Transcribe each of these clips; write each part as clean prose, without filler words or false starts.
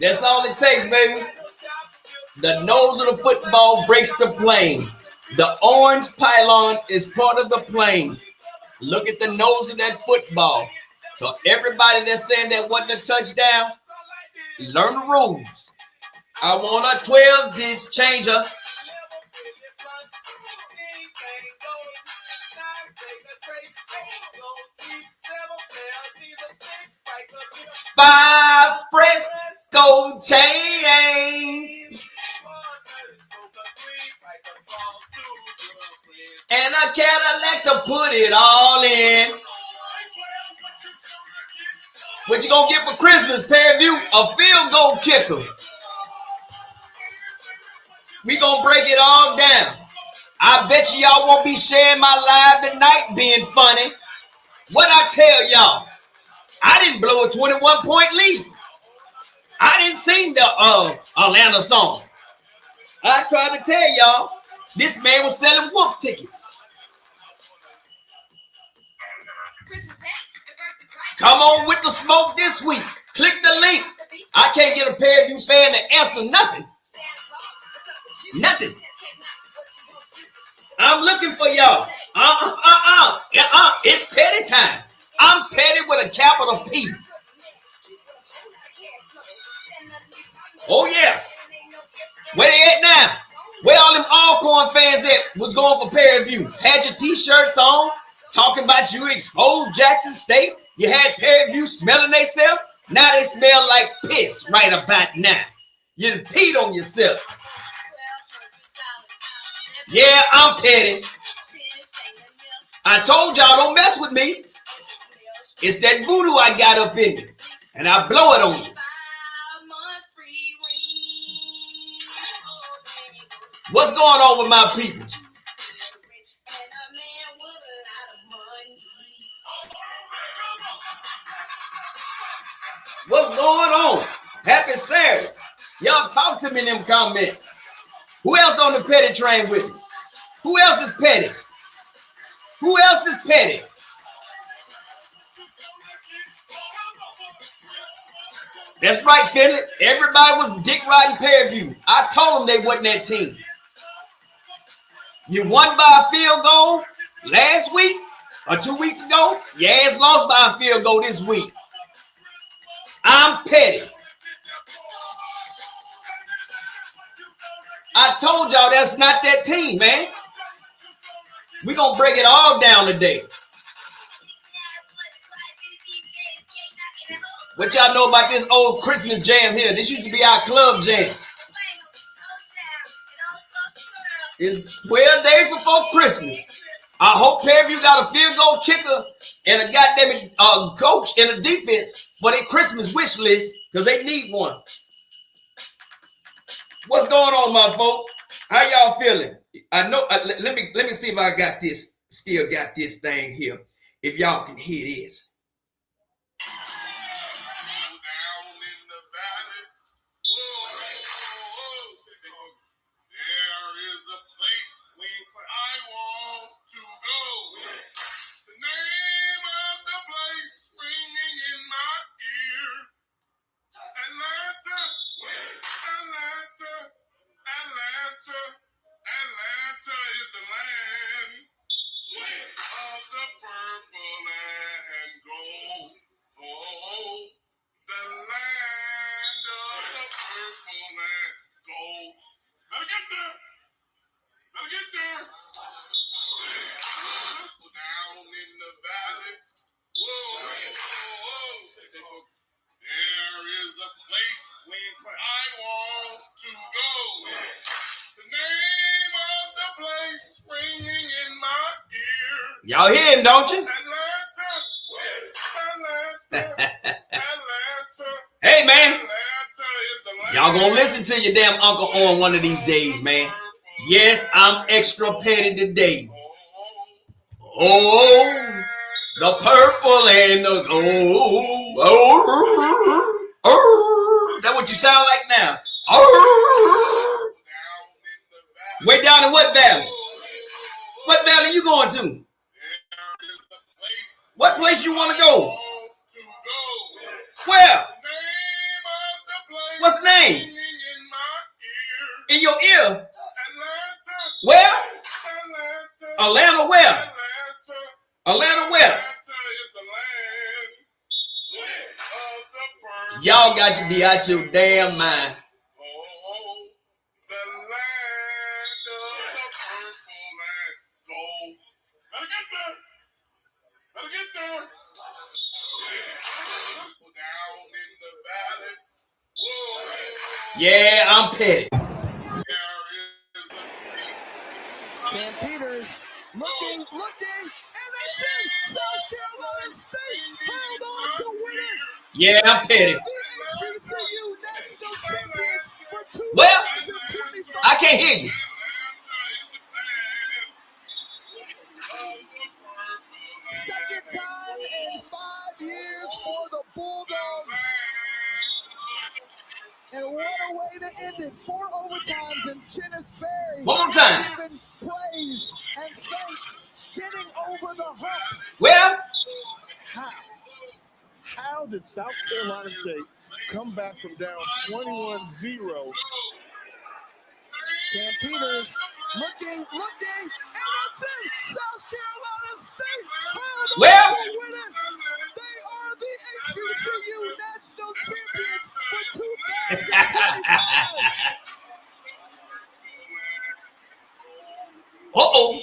That's all it takes, baby. The nose of the football breaks the plane. The orange pylon is part of the plane. Look at the nose of that football. So everybody that's saying that wasn't a touchdown, learn the rules. I want a 12-disc changer. Five Fresco chains. And a Cadillac to put it all in. What you gonna get for Christmas, Parrie View? A field goal kicker. We gonna break it all down. I bet you y'all won't be sharing my live tonight being funny. What I tell y'all? I didn't blow a 21-point lead. I didn't sing the Atlanta song. I tried to tell y'all, this man was selling wolf tickets. Come on with the smoke this week. Click the link. I can't get a Parrie View fan to answer nothing. Nothing. I'm looking for y'all. It's petty time. I'm petty with a capital P. Oh, yeah. Where they at now? Where all them Alcorn fans at was going for Parrie View? Had your t-shirts on, talking about you exposed Jackson State. You had Parrie View smelling themselves. Now they smell like piss right about now. You peed on yourself. Yeah, I'm petty. I told y'all don't mess with me. It's that voodoo I got up in you. And I blow it on you. What's going on with my people? What's going on? Happy Saturday. Y'all talk to me in them comments. Who else on the petty train with me? Who else is petty? Who else is petty? That's right, Finley. Everybody was dick riding Parrie View. I told them they wasn't that team. You won by a field goal last week or 2 weeks ago. Your ass lost by a field goal this week. I'm petty. I told y'all that's not that team, man. We're going to break it all down today. What y'all know about this old Christmas jam here? This used to be our club jam. It's 12 days before Christmas. I hope Parrie View got a field goal kicker and a goddamn coach and a defense for their Christmas wish list because they need one. What's going on, my folks? How y'all feeling? I know. Let me see if I got this. Still got this thing here. If y'all can hear this. Y'all hear him, don't you? Hey, man. Y'all gonna listen to your damn uncle on one of these days, man. Yes, I'm extra petty today. Oh, the purple and the gold. Oh, that what you sound like now? Oh, way down in what valley? What valley you going to? What place you want to go? Where? What's the name? In your ear? Where? Atlanta where? Atlanta where? Y'all got to be out your damn mind. Yeah, I'm petty. Cam Peters looking, and that's it. South Carolina State held on to win it. Yeah, I'm petty. The HBCU national champions for 2025. Well, I can't hear you. Second time in 5 years for the Bulldogs. And what a way to end it. 4 overtimes in Chennis Berry. One more time. Giving praise and thanks. Getting over the hump. Well, how did South Carolina State come back from down 21-0? Cam Peters looking, and that's it. South Carolina State held on to win it. They are the HBCU national champions for 2025. oh.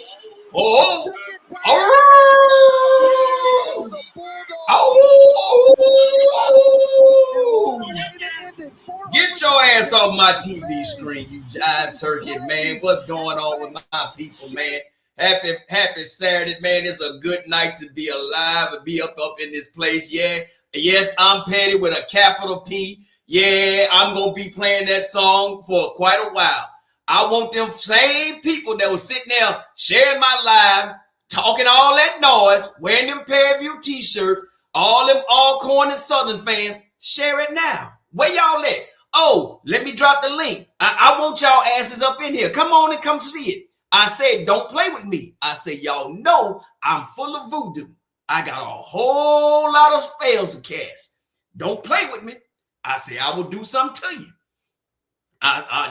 Get your ass off my TV screen, you jive turkey, man. What's going on with my people, man? Happy Saturday, man. It's a good night to be alive and be up in this place. Yeah. Yes, I'm petty with a capital P. Yeah, I'm going to be playing that song for quite a while. I want them same people that was sitting there sharing my live, talking all that noise, wearing them Parrie View t-shirts, all them Alcorn and Southern fans, share it now. Where y'all at? Oh, let me drop the link. I want y'all asses up in here. Come on and come see it. I said, don't play with me. I said, y'all know I'm full of voodoo. I got a whole lot of spells to cast. Don't play with me. I said, I will do something to you.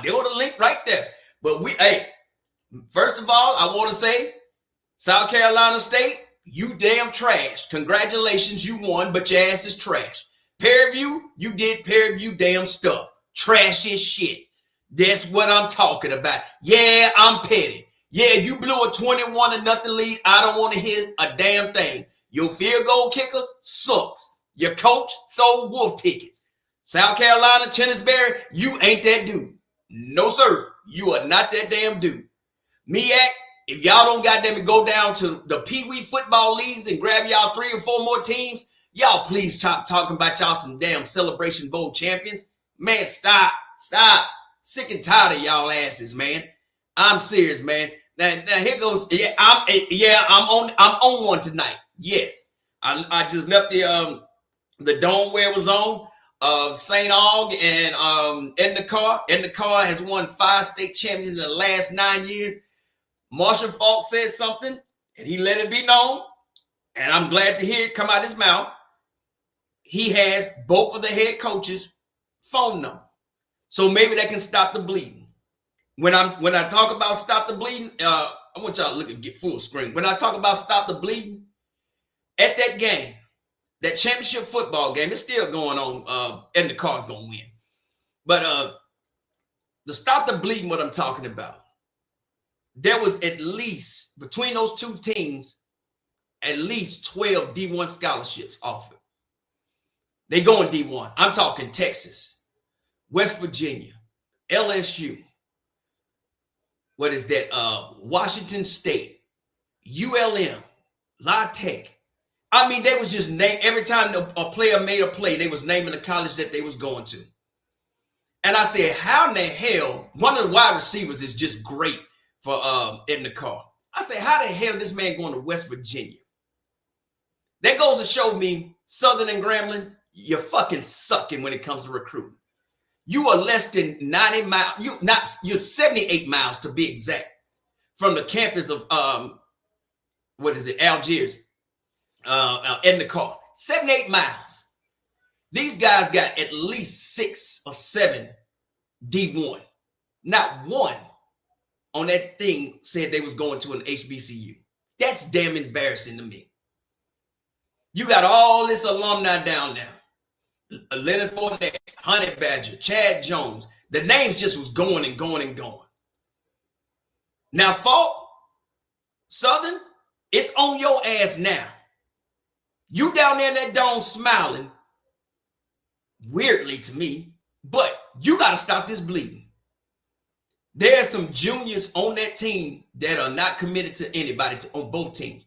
There was a link right there. But first of all, I want to say, South Carolina State, you damn trash. Congratulations, you won, but your ass is trash. Parrie View, you did Parrie View damn stuff. Trash as shit. That's what I'm talking about. Yeah, I'm petty. Yeah, you blew a 21-0 lead. I don't want to hear a damn thing. Your field goal kicker sucks. Your coach sold wolf tickets. South Carolina, Chennis Berry, you ain't that dude. No, sir. You are not that damn dude. MEAC, if y'all don't goddamn go down to the Pee Wee football leagues and grab y'all 3 or 4 more teams, y'all please stop talking about y'all some damn Celebration Bowl champions. Man, stop. Sick and tired of y'all asses, man. I'm serious, man. Now here goes. Yeah, I'm on one tonight. Yes, I just left the dome where it was on. St. Aug and Edna Carr has won 5 state championships in the last 9 years. Marshall Falk said something, and he let it be known, and I'm glad to hear it come out his mouth. He has both of the head coaches' phone number, so maybe that can stop the bleeding. When I talk about stop the bleeding, I want y'all to look and get full screen. When I talk about stop the bleeding, at that game, that championship football game, it's still going on, and the Car's gonna win. But to stop the bleeding, what I'm talking about, there was at least, between those 2 teams, at least 12 D1 scholarships offered. They going D1. I'm talking Texas, West Virginia, LSU. What is that? Washington State, ULM, La Tech. I mean, they was just name every time a player made a play, they was naming the college that they was going to. And I said, how in the hell, one of the wide receivers is just great for in the car. I said, how the hell this man going to West Virginia? That goes to show me, Southern and Grambling, you're fucking sucking when it comes to recruiting. You are less than 90 miles, you're 78 miles to be exact, from the campus of Algiers, in the car. 78 miles. These guys got at least 6 or 7 D1. Not one on that thing said they was going to an HBCU. That's damn embarrassing to me. You got all this alumni down there. Leonard Fournette, Honey Badger, Chad Jones. The names just was going and going and going. Now, Falk, Southern, it's on your ass now. You down there in that dome smiling, weirdly to me, but you got to stop this bleeding. There are some juniors on that team that are not committed to anybody on both teams.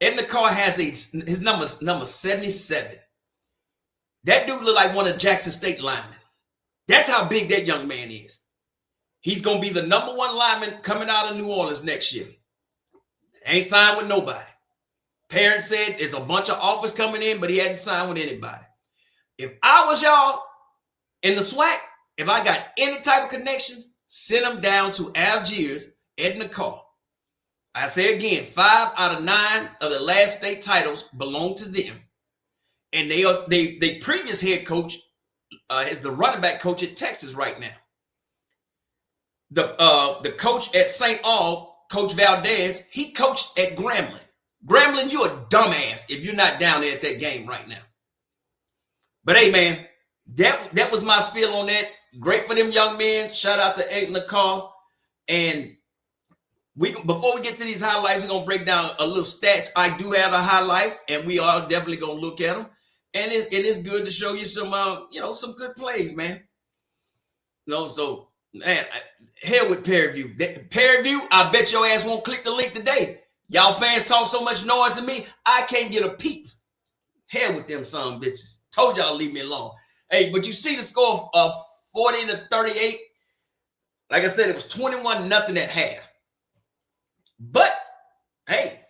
Ed Nakar has his number 77. That dude look like one of Jackson State linemen. That's how big that young man is. He's going to be the number 1 lineman coming out of New Orleans next year. Ain't signed with nobody. Parents said there's a bunch of offers coming in, but he hadn't signed with anybody. If I was y'all in the SWAC, if I got any type of connections, send them down to Algiers, Ed Nakar. I say again, 5 out of 9 of the last state titles belong to them. And they previous head coach is the running back coach at Texas right now. The coach at St. Aug, Coach Valdez, he coached at Grambling. Grambling, you a dumbass if you're not down there at that game right now. But hey, man, that was my spiel on that. Great for them young men. Shout out to Ed Nakar. And before we get to these highlights, we're gonna break down a little stats. I do have the highlights, and we are definitely gonna look at them. And it is good to show you some some good plays, man. So man, hell with Parrie View. Parrie View, I bet your ass won't click the link today. Y'all fans talk so much noise to me, I can't get a peep. Hell with them son bitches. Told y'all leave me alone. Hey, but you see the score of 40-38. Like I said, it was 21-0 at half. But hey,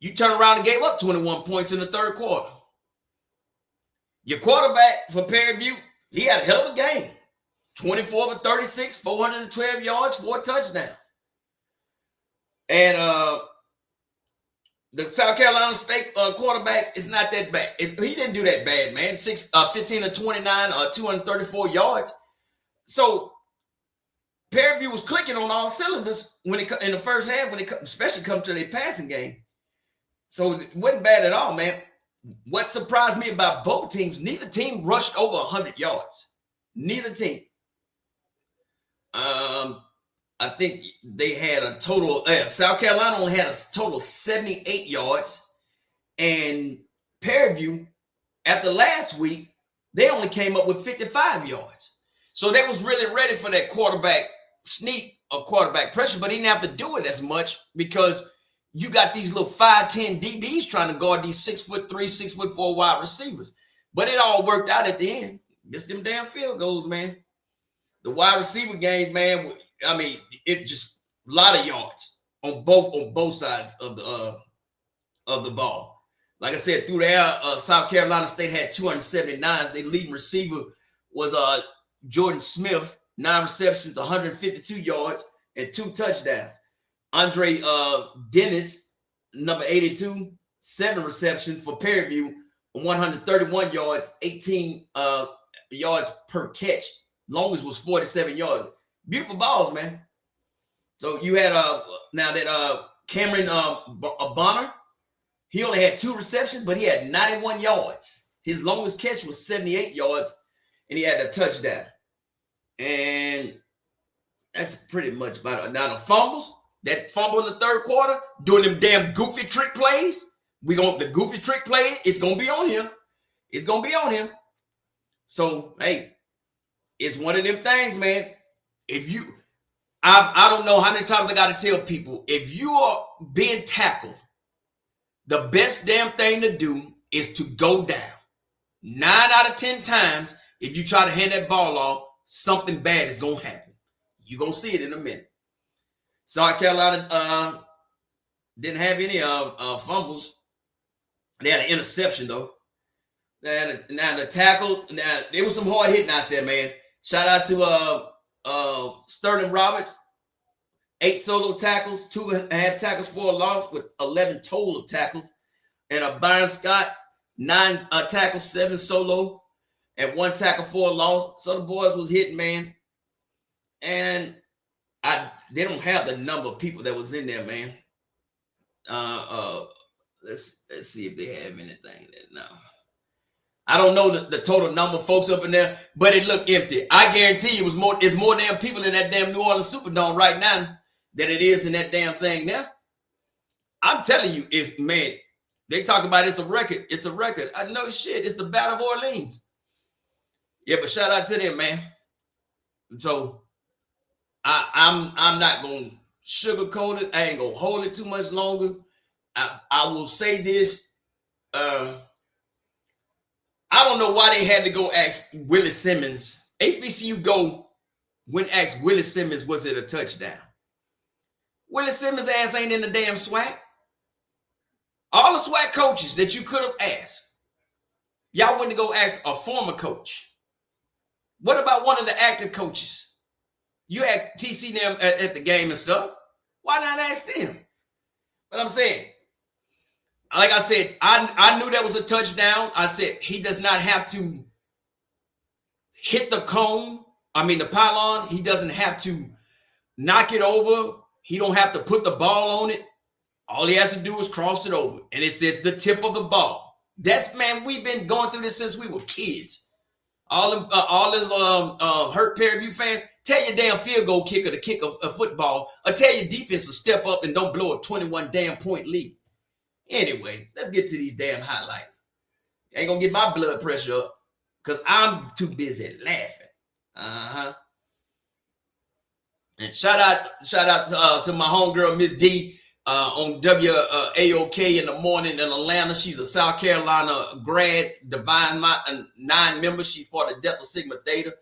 you turn around and gave up 21 points in the third quarter. Your quarterback for Parrie View, he had a hell of a game. 24-36, 412 yards, 4 touchdowns. And the South Carolina State quarterback is not that bad. He didn't do that bad, man. 15-29, 234 yards. So Parrie View was clicking on all cylinders when it in the first half, especially come to their passing game. So it wasn't bad at all, man. What surprised me about both teams, neither team rushed over 100 yards. Neither team. I think they had a total, South Carolina only had a total of 78 yards. And Parrie View, after last week, they only came up with 55 yards. So they was really ready for that quarterback sneak or quarterback pressure, but he didn't have to do it as much because you got these little 5'10" DBs trying to guard these 6'3", 6'4" wide receivers. But it all worked out at the end. Just them damn field goals, man. The wide receiver game, man, I mean, it just a lot of yards on both sides of the ball. Like I said, through the air, South Carolina State had 279. Their leading receiver was Jordan Smith, 9 receptions, 152 yards, and 2 touchdowns. Andre Dennis, number 82, 7 receptions for Parrie View, 131 yards, 18 yards per catch. Longest was 47 yards. Beautiful balls, man. So you had now that Cameron Bonner, he only had 2 receptions, but he had 91 yards. His longest catch was 78 yards, and he had a touchdown. And that's pretty much about it. Now the fumbles, that fumble in the third quarter, doing them damn goofy trick plays. The goofy trick play, it's gonna be on him. It's gonna be on him. So hey, it's one of them things, man. I don't know how many times I got to tell people, if you are being tackled the best damn thing to do is to go down. 9 out of 10 times, if you try to hand that ball off, something bad is going to happen. You're going to see it in a minute. South Carolina didn't have any fumbles. They had an interception, though. Now the tackle, there was some hard hitting out there, man. Shout out to Sterling Roberts. 8 solo tackles, 2.5 tackles for a loss with 11 total tackles. And Byron Scott, 9 tackles, 7 solo, and 1 tackle for a loss. So the boys was hitting, man. And they don't have the number of people that was in there, man. Let's see if they have anything there now. I don't know the total number of folks up in there, but it looked empty. I guarantee you it's more damn people in that damn New Orleans Superdome right now than it is in that damn thing now. I'm telling you, man, they talk about it's a record. It's a record. I know shit. It's the Battle of Orleans. Yeah, but shout out to them, man. So I'm not gonna sugarcoat it. I ain't gonna hold it too much longer. I will say this. I don't know why they had to go ask Willie Simmons. HBCU go when asked Willie Simmons, was it a touchdown? Willie Simmons' ass ain't in the damn SWAC. All the SWAC coaches that you could have asked, y'all went to go ask a former coach. What about one of the active coaches? You had TC them at the game and stuff. Why not ask them? But I'm saying, like I said, I knew that was a touchdown. I said he does not have to hit the cone. The pylon. He doesn't have to knock it over. He don't have to put the ball on it. All he has to do is cross it over. And it says the tip of the ball. Man, we've been going through this since we were kids. All those hurt Parrie View fans, tell your damn field goal kicker to kick a football, or tell your defense to step up and don't blow a 21 damn point lead. Anyway, let's get to these damn highlights. Ain't gonna get my blood pressure up because I'm too busy laughing. And shout out to my homegirl, Miss D, on WAOK in the morning in Atlanta. She's a South Carolina grad, Divine 9 member. She's part of Delta Sigma Theta.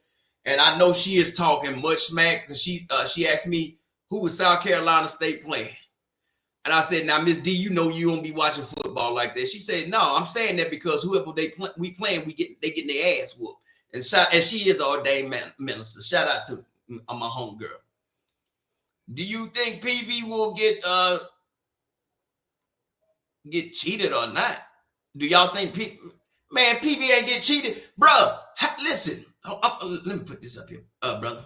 And I know she is talking much smack because she asked me who was South Carolina State playing. And I said, now, Miss D, you know you don't be watching football like that. She said, no, I'm saying that because whoever we playing, they getting their ass whooped. And she is an ordained minister. Shout out to my homegirl. Do you think PV will get cheated or not? Do y'all think PV ain't get cheated? Bruh, listen. Let me put this up here, brother.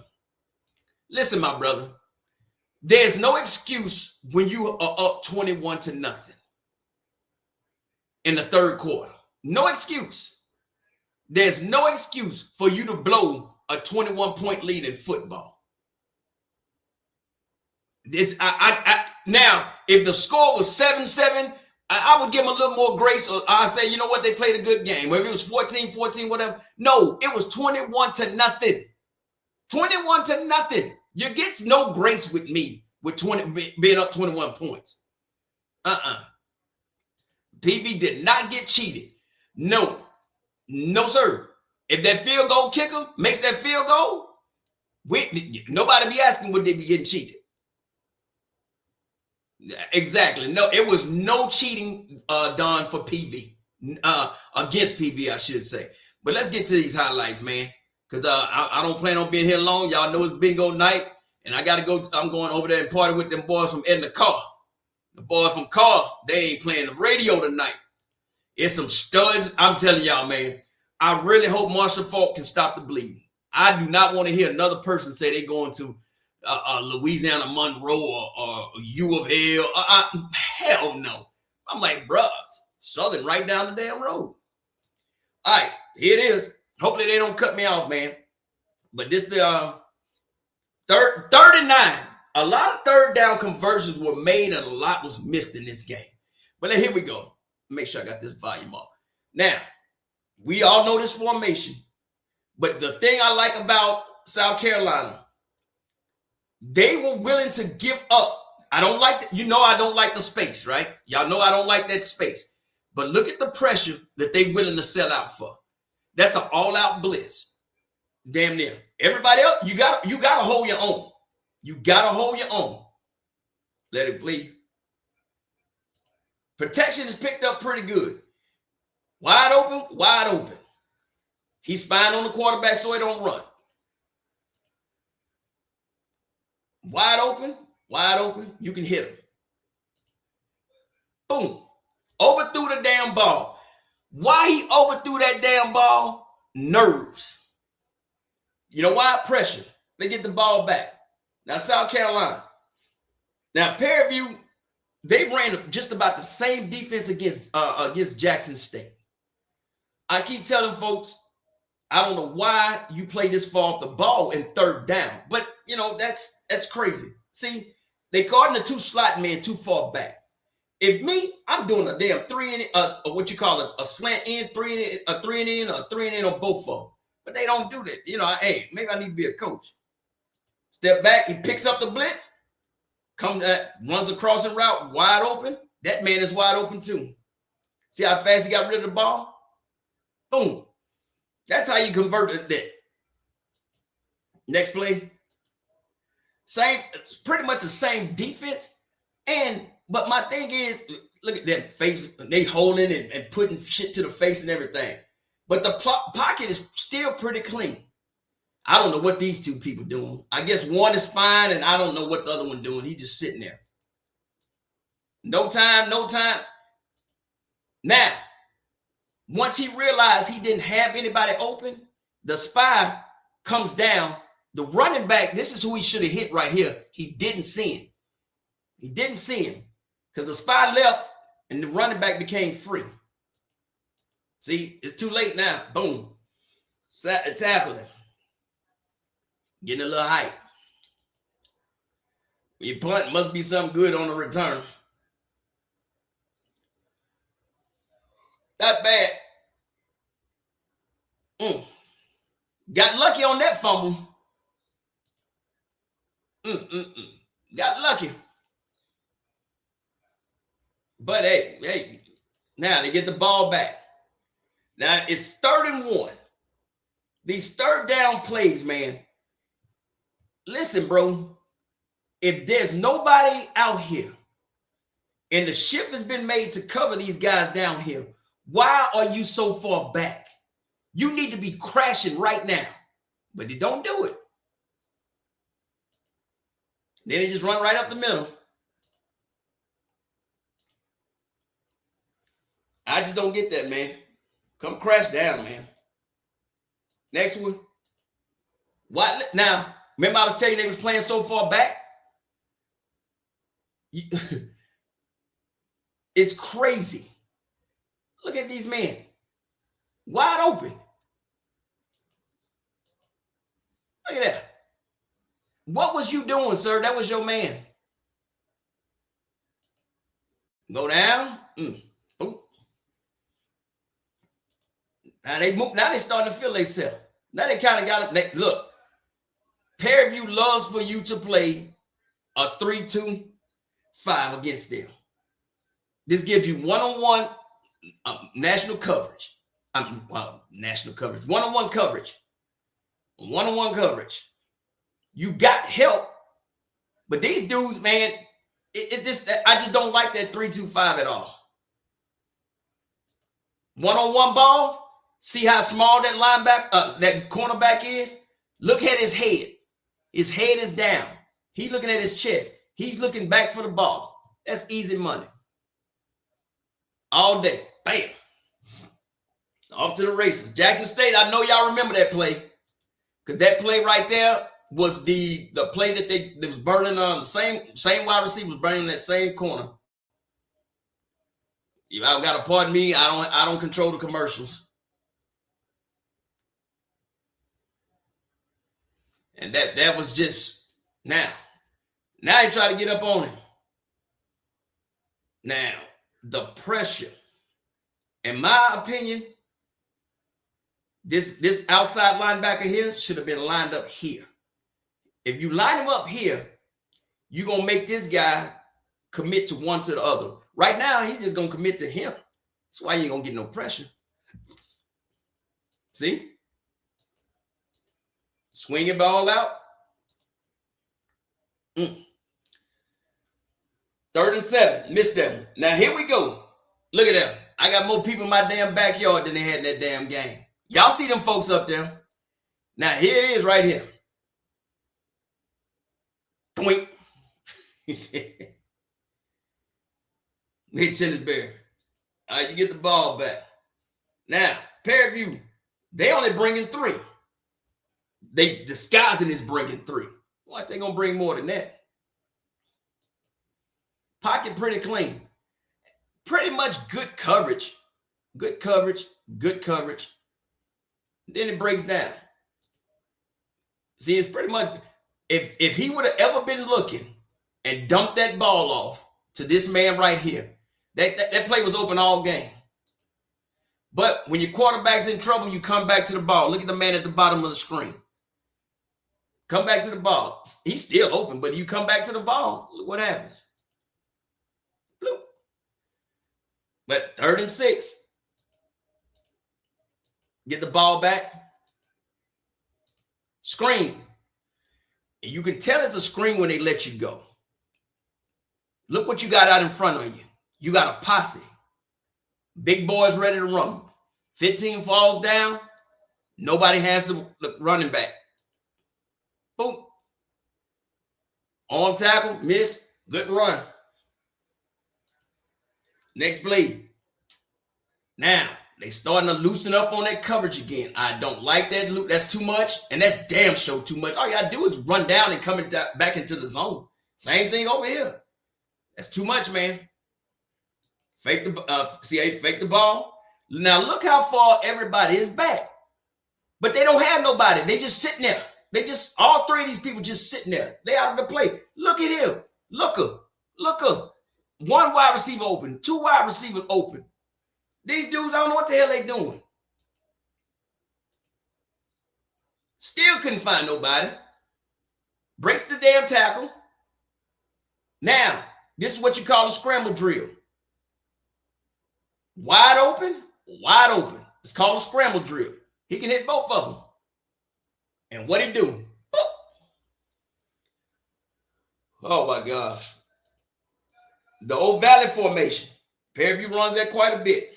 Listen, my brother. There's no excuse when you are up 21-0 in the third quarter. No excuse. There's no excuse for you to blow a 21-point lead in football. Now, if the score was 7-7, I would give them a little more grace. Or I say, you know what, they played a good game. Maybe it was 14-14, whatever. No, it was 21-0. 21-0. You get no grace with me with being up 21 points. PV did not get cheated. No, sir. If that field goal kicker makes that field goal, nobody be asking would they be getting cheated. Exactly. No, it was no cheating done for PV. Against PV, I should say. But let's get to these highlights, man. Because I don't plan on being here long. Y'all know it's bingo night. And I got to go. I'm going over there and party with them boys from Edna Carr. The boys from Carr, they ain't playing the radio tonight. It's some studs. I'm telling y'all, man. I really hope Marshall Faulk can stop the bleeding. I do not want to hear another person say they're going to Louisiana Monroe or U of L. Hell no. I'm like, bruh, Southern right down the damn road. All right, here it is. Hopefully they don't cut me off, man. But this the third and 9. A lot of third down conversions were made and a lot was missed in this game. But here we go. Make sure I got this volume off. Now, we all know this formation. But the thing I like about South Carolina, they were willing to give up I don't like I don't like the space, right? Y'all know I don't like that space. But look at the pressure that they willing to sell out for. That's an all-out blitz. Damn near. Everybody else, you gotta hold your own. You gotta hold your own. Let it bleed. Protection is picked up pretty good. Wide open, wide open. He's spying on the quarterback so he don't run. Wide open, you can hit him. Boom. Overthrew the damn ball. Why he overthrew that damn ball? Nerves. You know why? Pressure. They get the ball back. Now, South Carolina. Now, Parrie View, they ran just about the same defense against Jackson State. I keep telling folks, I don't know why you play this far off the ball in third down, but that's crazy. See, they caught in the two slot man too far back. If me, I'm doing a damn three and what you call it, a slant in, three and in on both of them. But they don't do that. Hey, maybe I need to be a coach. Step back, he picks up the blitz, runs a crossing route wide open. That man is wide open too. See how fast he got rid of the ball? Boom. That's how you convert that. Next play. Pretty much the same defense. But my thing is, look at that face. They holding and putting shit to the face and everything. But the pocket is still pretty clean. I don't know what these two people doing. I guess one is fine, and I don't know what the other one doing. He just sitting there. No time. Now, once he realized he didn't have anybody open, the spy comes down. The running back, this is who he should have hit right here. He didn't see him. Because the spy left and the running back became free. See, it's too late now. Boom. Tackled him. Getting a little height. When you punt, must be something good on the return. Not bad. Got lucky on that fumble. Got lucky. But hey, now they get the ball back. Now it's 3rd and 1. These third down plays, man. Listen, bro. If there's nobody out here and the shift has been made to cover these guys down here, why are you so far back? You need to be crashing right now. But they don't do it. Then they just run right up the middle. I just don't get that, man. Come crash down, man. Next one. What? Now, remember I was telling you they was playing so far back? It's crazy. Look at these men. Wide open. Look at that. What was you doing, sir? That was your man. Go down. Boom. Now they move. Now they starting to feel themselves. Now they kind of got it. Look, Parrie View loves for you to play a 3-2-5 against them. This gives you one-on-one national coverage. National coverage. One-on-one coverage. One-on-one coverage. You got help, but these dudes, man, I just don't like that 3-2-5 at all. One-on-one ball. See how small that linebacker, that cornerback is? Look at his head. His head is down. He's looking at his chest. He's looking back for the ball. That's easy money. All day. Bam. Off to the races. Jackson State, I know y'all remember that play. Because that play right there was the play that was burning on the same wide receiver was burning that same corner. Y'all got to pardon me. I don't control the commercials. And that was just now he tried to get up on him. Now, the pressure, in my opinion, this outside linebacker here should have been lined up here. If you line him up here, you're going to make this guy commit to one to the other. Right now, he's just going to commit to him. That's why you ain't going to get no pressure. See? Swing your ball out. 3rd and 7. Missed that one. Now, here we go. Look at that. I got more people in my damn backyard than they had in that damn game. Y'all see them folks up there. Now, here it is right here. Twink. Hey, Chillisberry. All right, you get the ball back. Now, Parrie View, they only bringing 3. They disguising is bringing 3. Watch, they going to bring more than that. Pocket pretty clean. Pretty much good coverage. Good coverage. Good coverage. Then it breaks down. See, it's pretty much, if he would have ever been looking and dumped that ball off to this man right here, that play was open all game. But when your quarterback's in trouble, you come back to the ball. Look at the man at the bottom of the screen. Come back to the ball. He's still open, but you come back to the ball. Look what happens. Bloop. But 3rd and 6. Get the ball back. Screen. And you can tell it's a screen when they let you go. Look what you got out in front of you. You got a posse. Big boys ready to run. 15 falls down. Nobody has the running back. Boom. On tackle, miss, good run. Next play. Now, they starting to loosen up on that coverage again. I don't like that. That's too much, and that's damn sure too much. All you got to do is run down and come back into the zone. Same thing over here. That's too much, man. Fake the ball. Now, look how far everybody is back. But they don't have nobody. They just sitting there. All 3 of these people just sitting there. They out of the play. Look at him. Look. 1 wide receiver open. 2 wide receivers open. These dudes, I don't know what the hell they doing. Still couldn't find nobody. Breaks the damn tackle. Now, this is what you call a scramble drill. Wide open. It's called a scramble drill. He can hit both of them. And what he do? Boop. Oh my gosh. The old valley formation. Parrie View runs that quite a bit.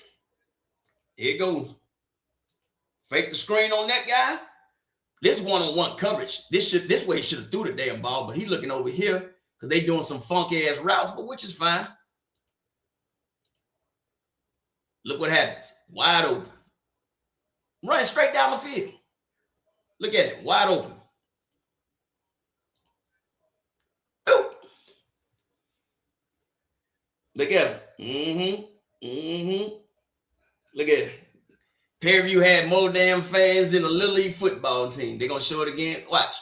Here it goes. Fake the screen on that guy. This one-on-one coverage. This way he should have threw the damn ball, but he looking over here because they doing some funky ass routes, but which is fine. Look what happens. Wide open. Running straight down the field. Look at it. Wide open. Ooh. Look at him. Look at it. Parrie View had more damn fans than a Little League football team. They're going to show it again. Watch.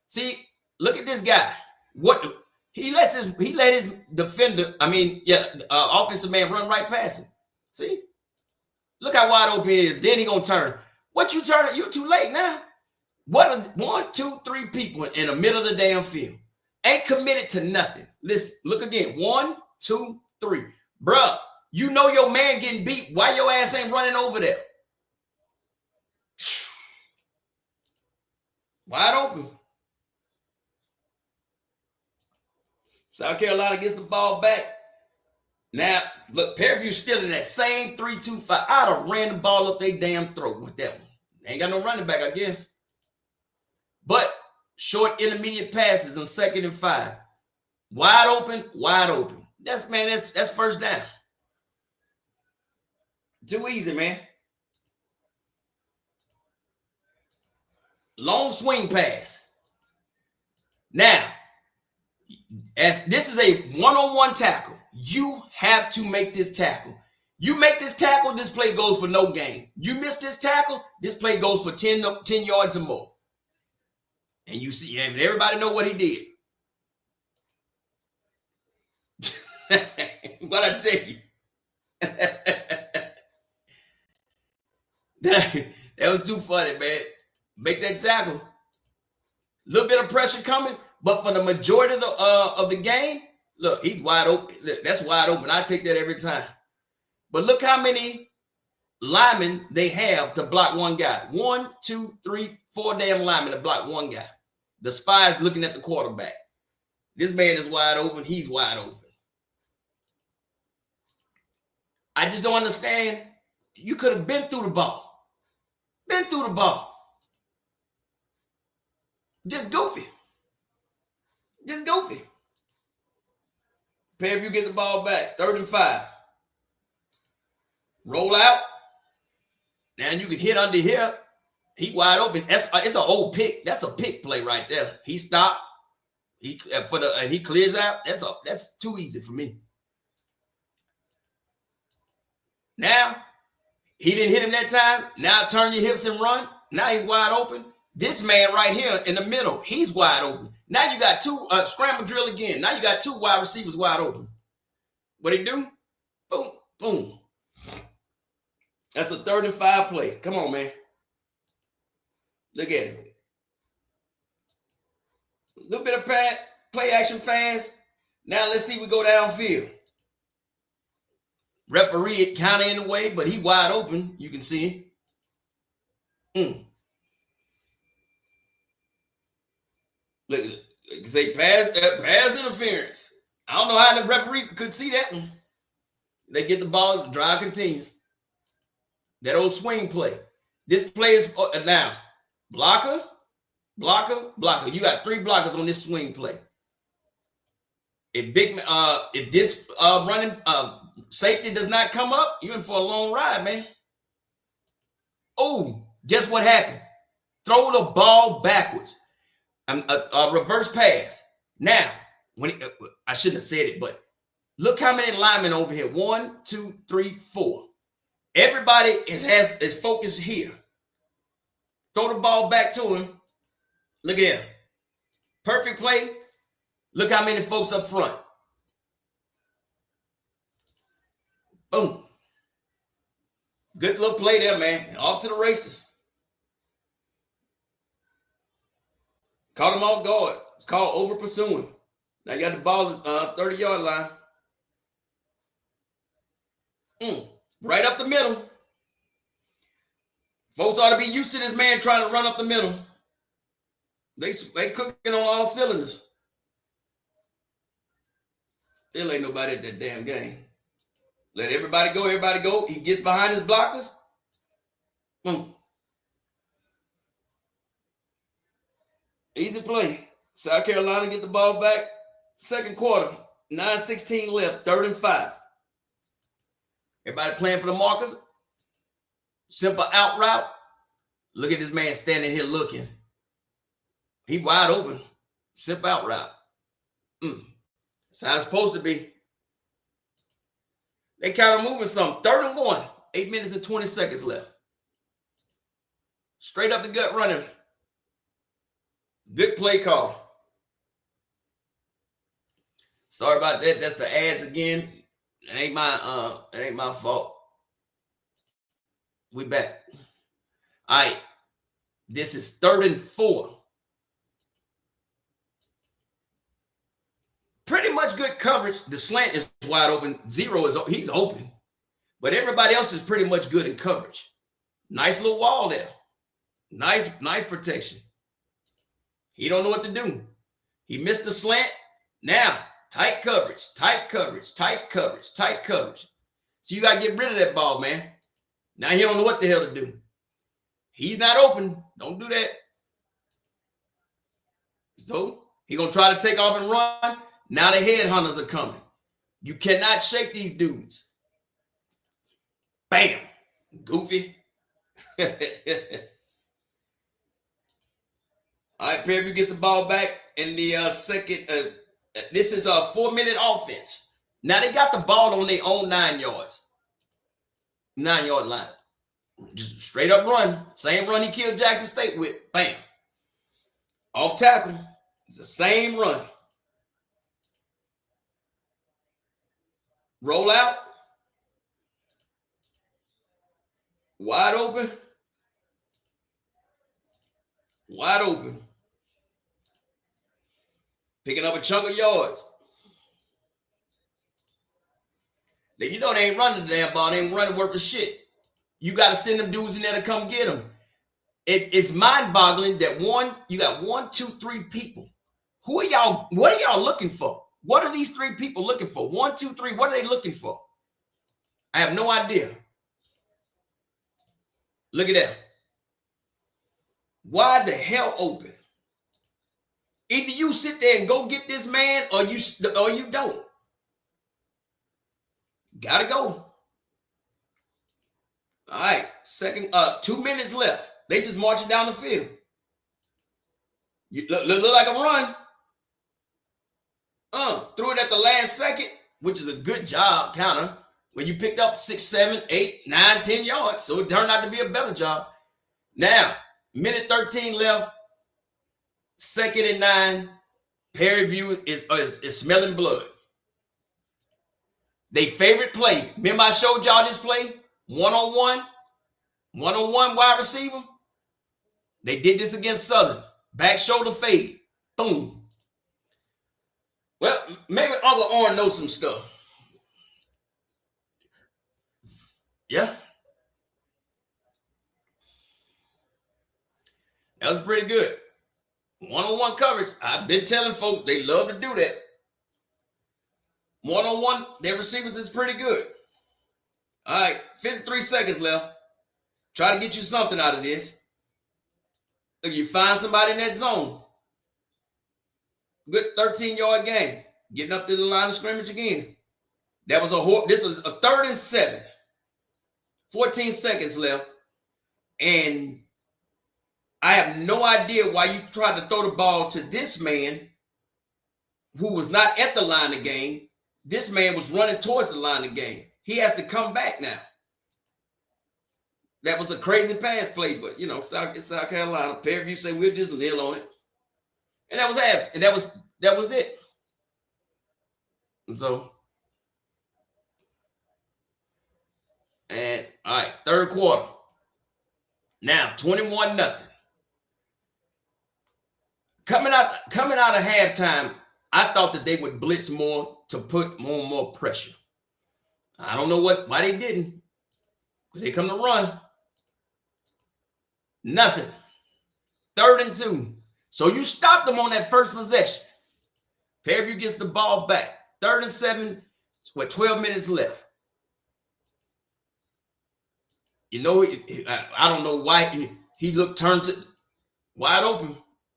See, look at this guy. What he let his defender, offensive man run right past him. See? Look how wide open it is. Then he going to turn. What you turning? You too late now. What are 1, 2, 3 people in the middle of the damn field? Ain't committed to nothing. Listen, look again. 1, 2, 3. Bruh, you know your man getting beat. Why your ass ain't running over there? Wide open. South Carolina gets the ball back. Now, look, Parrie View still in that same 3-2-5. I'd have ran the ball up their damn throat with that one. They ain't got no running back, I guess. But short intermediate passes on 2nd and 5. Wide open. That's first down. Too easy, man. Long swing pass. Now, as this is a one-on-one tackle, you have to make this tackle. You make this tackle, this play goes for no gain. You miss this tackle, this play goes for 10 yards or more. And you see, and everybody know what he did. What I tell you. That was too funny, man. Make that tackle. A little bit of pressure coming, but for the majority of the game, Look, he's wide open. Look, that's wide open. I take that every time. But look how many linemen they have to block one guy. 1, 2, 3, 4 damn linemen to block one guy. The spy is looking at the quarterback. This man is wide open. He's wide open. I just don't understand. You could have been through the ball. Been through the ball. Just goofy. Just goofy. Parrie View get the ball back. 3rd and 5. Roll out. Now you can hit under here. He wide open. It's an old pick. That's a pick play right there. He stopped. He clears out. That's too easy for me. Now he didn't hit him that time. Now turn your hips and run. Now he's wide open. This man right here in the middle, he's wide open. Now you got two scramble drill again. Now you got 2 wide receivers wide open. What he do? Boom, boom. That's a 3rd and 5 play. Come on, man. Look at it. A little bit of play action fast. Now let's see we go downfield. Referee it kind of in the way, but he wide open. You can see him. Look, say pass interference. I don't know how the referee could see that one. They get the ball, the drive continues. That old swing play. This play is now blocker, blocker, blocker. You got 3 blockers on this swing play. If this running safety does not come up, you're in for a long ride, man. Oh, guess what happens? Throw the ball backwards. A reverse pass. Now, I shouldn't have said it, but look how many linemen over here. 1, 2, 3, 4. Everybody is focused here. Throw the ball back to him. Look at him. Perfect play. Look how many folks up front. Boom. Good little play there, man. Off to the races. Caught him off guard. It's called over pursuing. Now you got the ball 30-yard line. Right up the middle. Folks ought to be used to this man trying to run up the middle. They cooking on all cylinders. Still ain't nobody at that damn game. Let everybody go, everybody go. He gets behind his blockers. Boom. Easy play. South Carolina get the ball back. 2nd quarter. 9:16 left. 3rd and 5. Everybody playing for the markers. Simple out route. Look at this man standing here looking. He wide open. Simple out route. That's how it's supposed to be. They kind of moving some. 3rd and 1. 8 minutes and 20 seconds left. Straight up the gut running. Good play call. Sorry about that. That's the ads again. It ain't my fault. We back. All right. This is 3rd and 4. Pretty much good coverage. The slant is wide open. 0 is he's open. But everybody else is pretty much good in coverage. Nice little wall there. Nice protection. He don't know what to do. He missed the slant. Now, tight coverage, tight coverage, tight coverage, tight coverage. So you got to get rid of that ball, man. Now he don't know what the hell to do. He's not open. Don't do that. So he going to try to take off and run. Now the headhunters are coming. You cannot shake these dudes. Bam. Goofy. All right, Parrie View gets the ball back in the second. This is a 4-minute offense. Now they got the ball on their own 9 yards. 9-yard line. Just straight up run. Same run he killed Jackson State with. Bam. Off tackle. It's the same run. Roll out. Wide open. Wide open. Picking up a chunk of yards. You know they ain't running the damn ball. They ain't running worth of shit. You got to send them dudes in there to come get them. It's mind-boggling that you got 1, 2, 3 people. Who are y'all? What are y'all looking for? What are these 3 people looking for? 1, 2, 3. What are they looking for? I have no idea. Look at that. Wide the hell open. Either you sit there and go get this man, or you don't. Gotta go. All right, 2 minutes left. They just marching down the field. You look like a run. Threw it at the last second, which is a good job, counter. When you picked up 6, 7, 8, 9, 10 yards. So it turned out to be a better job. Now, minute 13 left. 2nd and 9. Parrie View is smelling blood. They favorite play. Remember I showed y'all this play? One-on-one wide receiver. They did this against Southern. Back shoulder fade. Boom. Well, maybe Uncle Orrin knows some stuff. Yeah. That was pretty good. One-on-one coverage. I've been telling folks they love to do that. One-on-one, their receivers is pretty good. All right, 53 seconds left. Try to get you something out of this. Look, you find somebody in that zone. Good 13-yard game. Getting up to the line of scrimmage again. This was a 3rd and 7. 14 seconds left. And I have no idea why you tried to throw the ball to this man who was not at the line of game. This man was running towards the line of game. He has to come back now. That was a crazy pass play, but South Carolina, Parrie View say we'll just kneel on it. And that was after, and that was it. And so, and all right, 3rd quarter. Now 21-0. Coming out of halftime, I thought that they would blitz more to put more pressure. I don't know why they didn't, because they come to run. Nothing. 3rd and 2. So you stopped them on that first possession. Parrie View gets the ball back. 3rd and 7 with 12 minutes left. I don't know why he turned to wide open.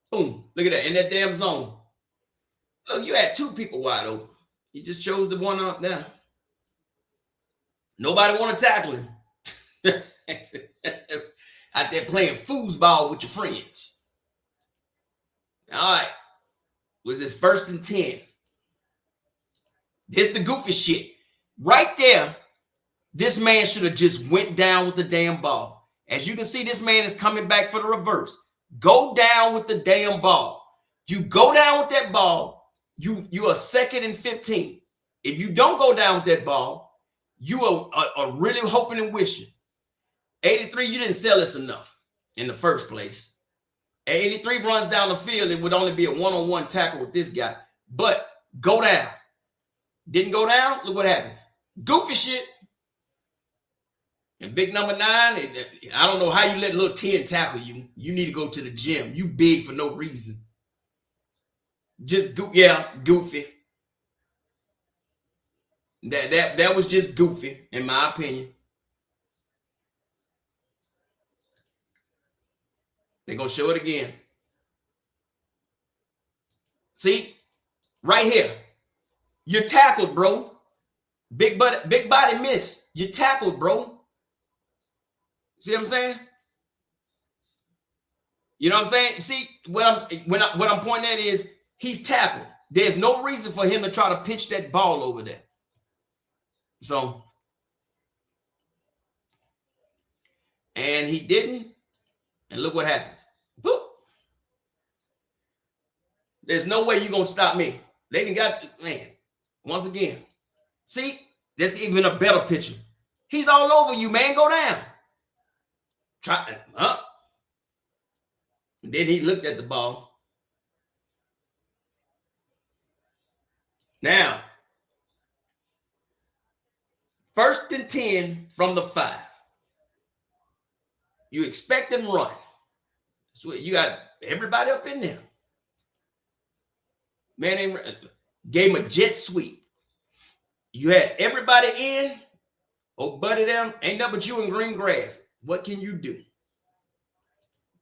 Boom. Look at that. In that damn zone. Look, you had 2 people wide open. He just chose the one up now. Nobody want to tackle him. Out there playing foosball with your friends. All right. Was this 1st and 10? This the goofy shit. Right there, this man should have just went down with the damn ball. As you can see, this man is coming back for the reverse. Go down with the damn ball. You go down with that ball, you are 2nd and 15. If you don't go down with that ball, you are really hoping and wishing. 83, you didn't sell us enough in the first place. 83 runs down the field, it would only be a one-on-one tackle with this guy. But go down. Didn't go down, look what happens. Goofy shit. And big number 9, I don't know how you let little 10 tackle you. You need to go to the gym. You big for no reason. Just goofy. That was just goofy, in my opinion. They're going to show it again. See? Right here. You're tackled, bro. Big body miss. You're tackled, bro. See what I'm saying? You know what I'm saying? See, what I'm pointing at is he's tackled. There's no reason for him to try to pitch that ball over there. So, and he didn't. And look what happens. Boop. There's no way you're going to stop me. They done got, man, once again. See, that's even a better picture. He's all over you, man. Go down. Try, And then he looked at the ball. Now, 1st and 10 from the 5. You expect them run. So you got everybody up in there. Man, gave him a jet sweep. You had everybody in. Oh, buddy, them ain't nothing but you in green grass. What can you do?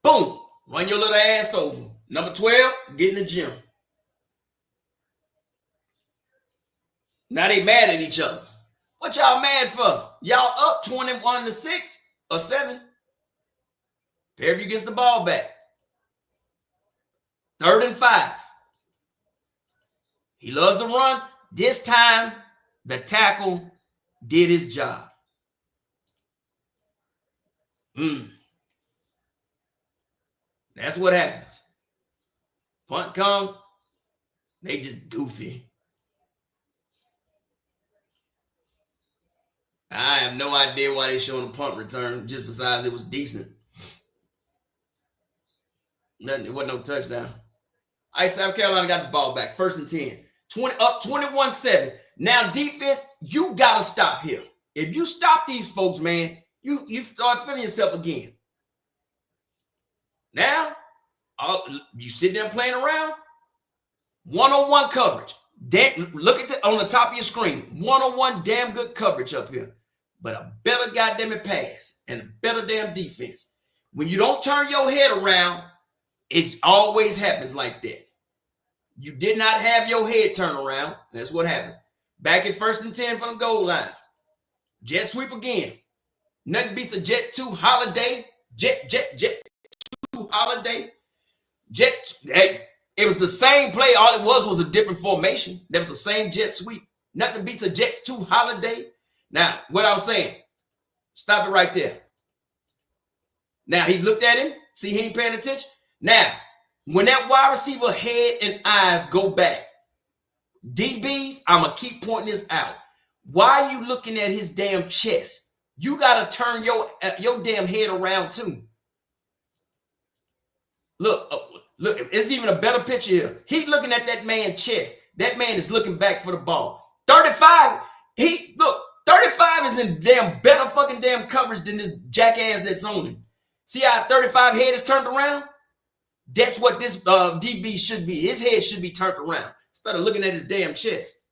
Boom. Run your little ass over. Number 12, get in the gym. Now they mad at each other. What y'all mad for? Y'all up 21-6 or 7. Parrie View gets the ball back. 3rd and 5. He loves to run. This time, the tackle did his job. That's what happens. Punt comes, they just goofy. I have no idea why they showing a punt return, just besides it was decent. Nothing, it wasn't no touchdown. All right, South Carolina got the ball back. 1st and 10. Up 21-7. Now, defense, you got to stop here. If you stop these folks, man, you start feeling yourself again. Now, you sit there playing around. One-on-one coverage. Look at on the top of your screen. One-on-one damn good coverage up here. But a better goddamn pass and a better damn defense. When you don't turn your head around, it always happens like that. You did not have your head turned around. That's what happens. Back at 1st and 10 from the goal line. Jet sweep again. Nothing beats a jet 2 holiday. Jet 2 holiday. It was the same play. All it was a different formation. That was the same jet sweep. Nothing beats a jet 2 holiday. Now, what I'm saying, stop it right there. Now, he looked at him. See, he ain't paying attention. Now, when that wide receiver head and eyes go back, DBs, I'm going to keep pointing this out. Why are you looking at his damn chest? You got to turn your damn head around too. Look, it's even a better picture here. He's looking at that man's chest. That man is looking back for the ball. 35, 35 is in damn better fucking damn coverage than this jackass that's on him. See how 35 head is turned around? That's what this DB should be. His head should be turned around instead of looking at his damn chest.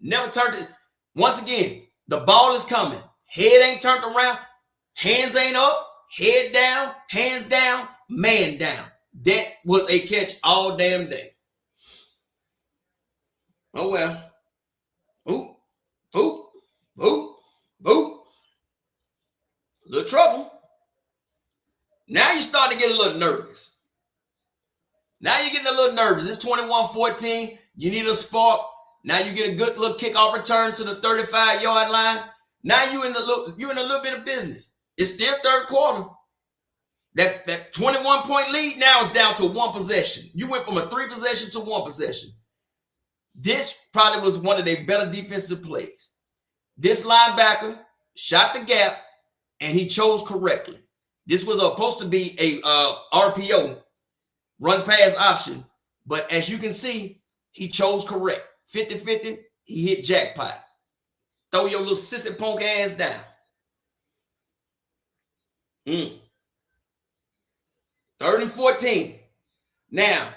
Never turned it. Once again, the ball is coming. Head ain't turned around. Hands ain't up. Head down. Hands down. Man down. That was a catch all damn day. Oh, well. Oop. Oop. Oop. Oop. A little trouble. Now you start to get a little nervous. Now you're getting a little nervous. It's 21-14. You need a spark. Now you get a good little kickoff return to the 35-yard line. Now you're in a little bit of business. It's still 3rd quarter. That 21-point lead now is down to 1 possession. You went from a 3 possession to 1 possession. This probably was one of their better defensive plays. This linebacker shot the gap, and he chose correctly. This was supposed to be a RPO, run pass option. But as you can see, he chose correct. 50-50, he hit jackpot. Throw your little sissy punk ass down. 3rd and 14. Now,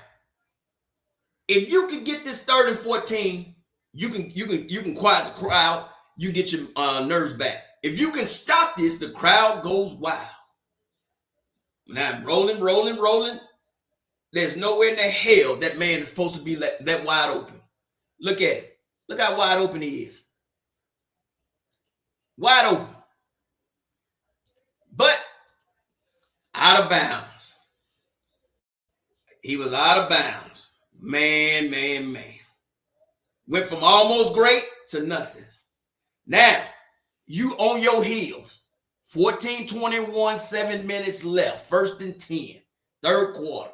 if you can get this 3rd and 14, you can quiet the crowd. You can get your nerves back. If you can stop this, the crowd goes wild. Now, rolling. There's nowhere in the hell that man is supposed to be that wide open. Look at it. Look how wide open he is. Wide open. But out of bounds. He was out of bounds. Man. Went from almost great to nothing. Now, you on your heels. 14-21, 7 minutes left. 1st and 10. 3rd quarter.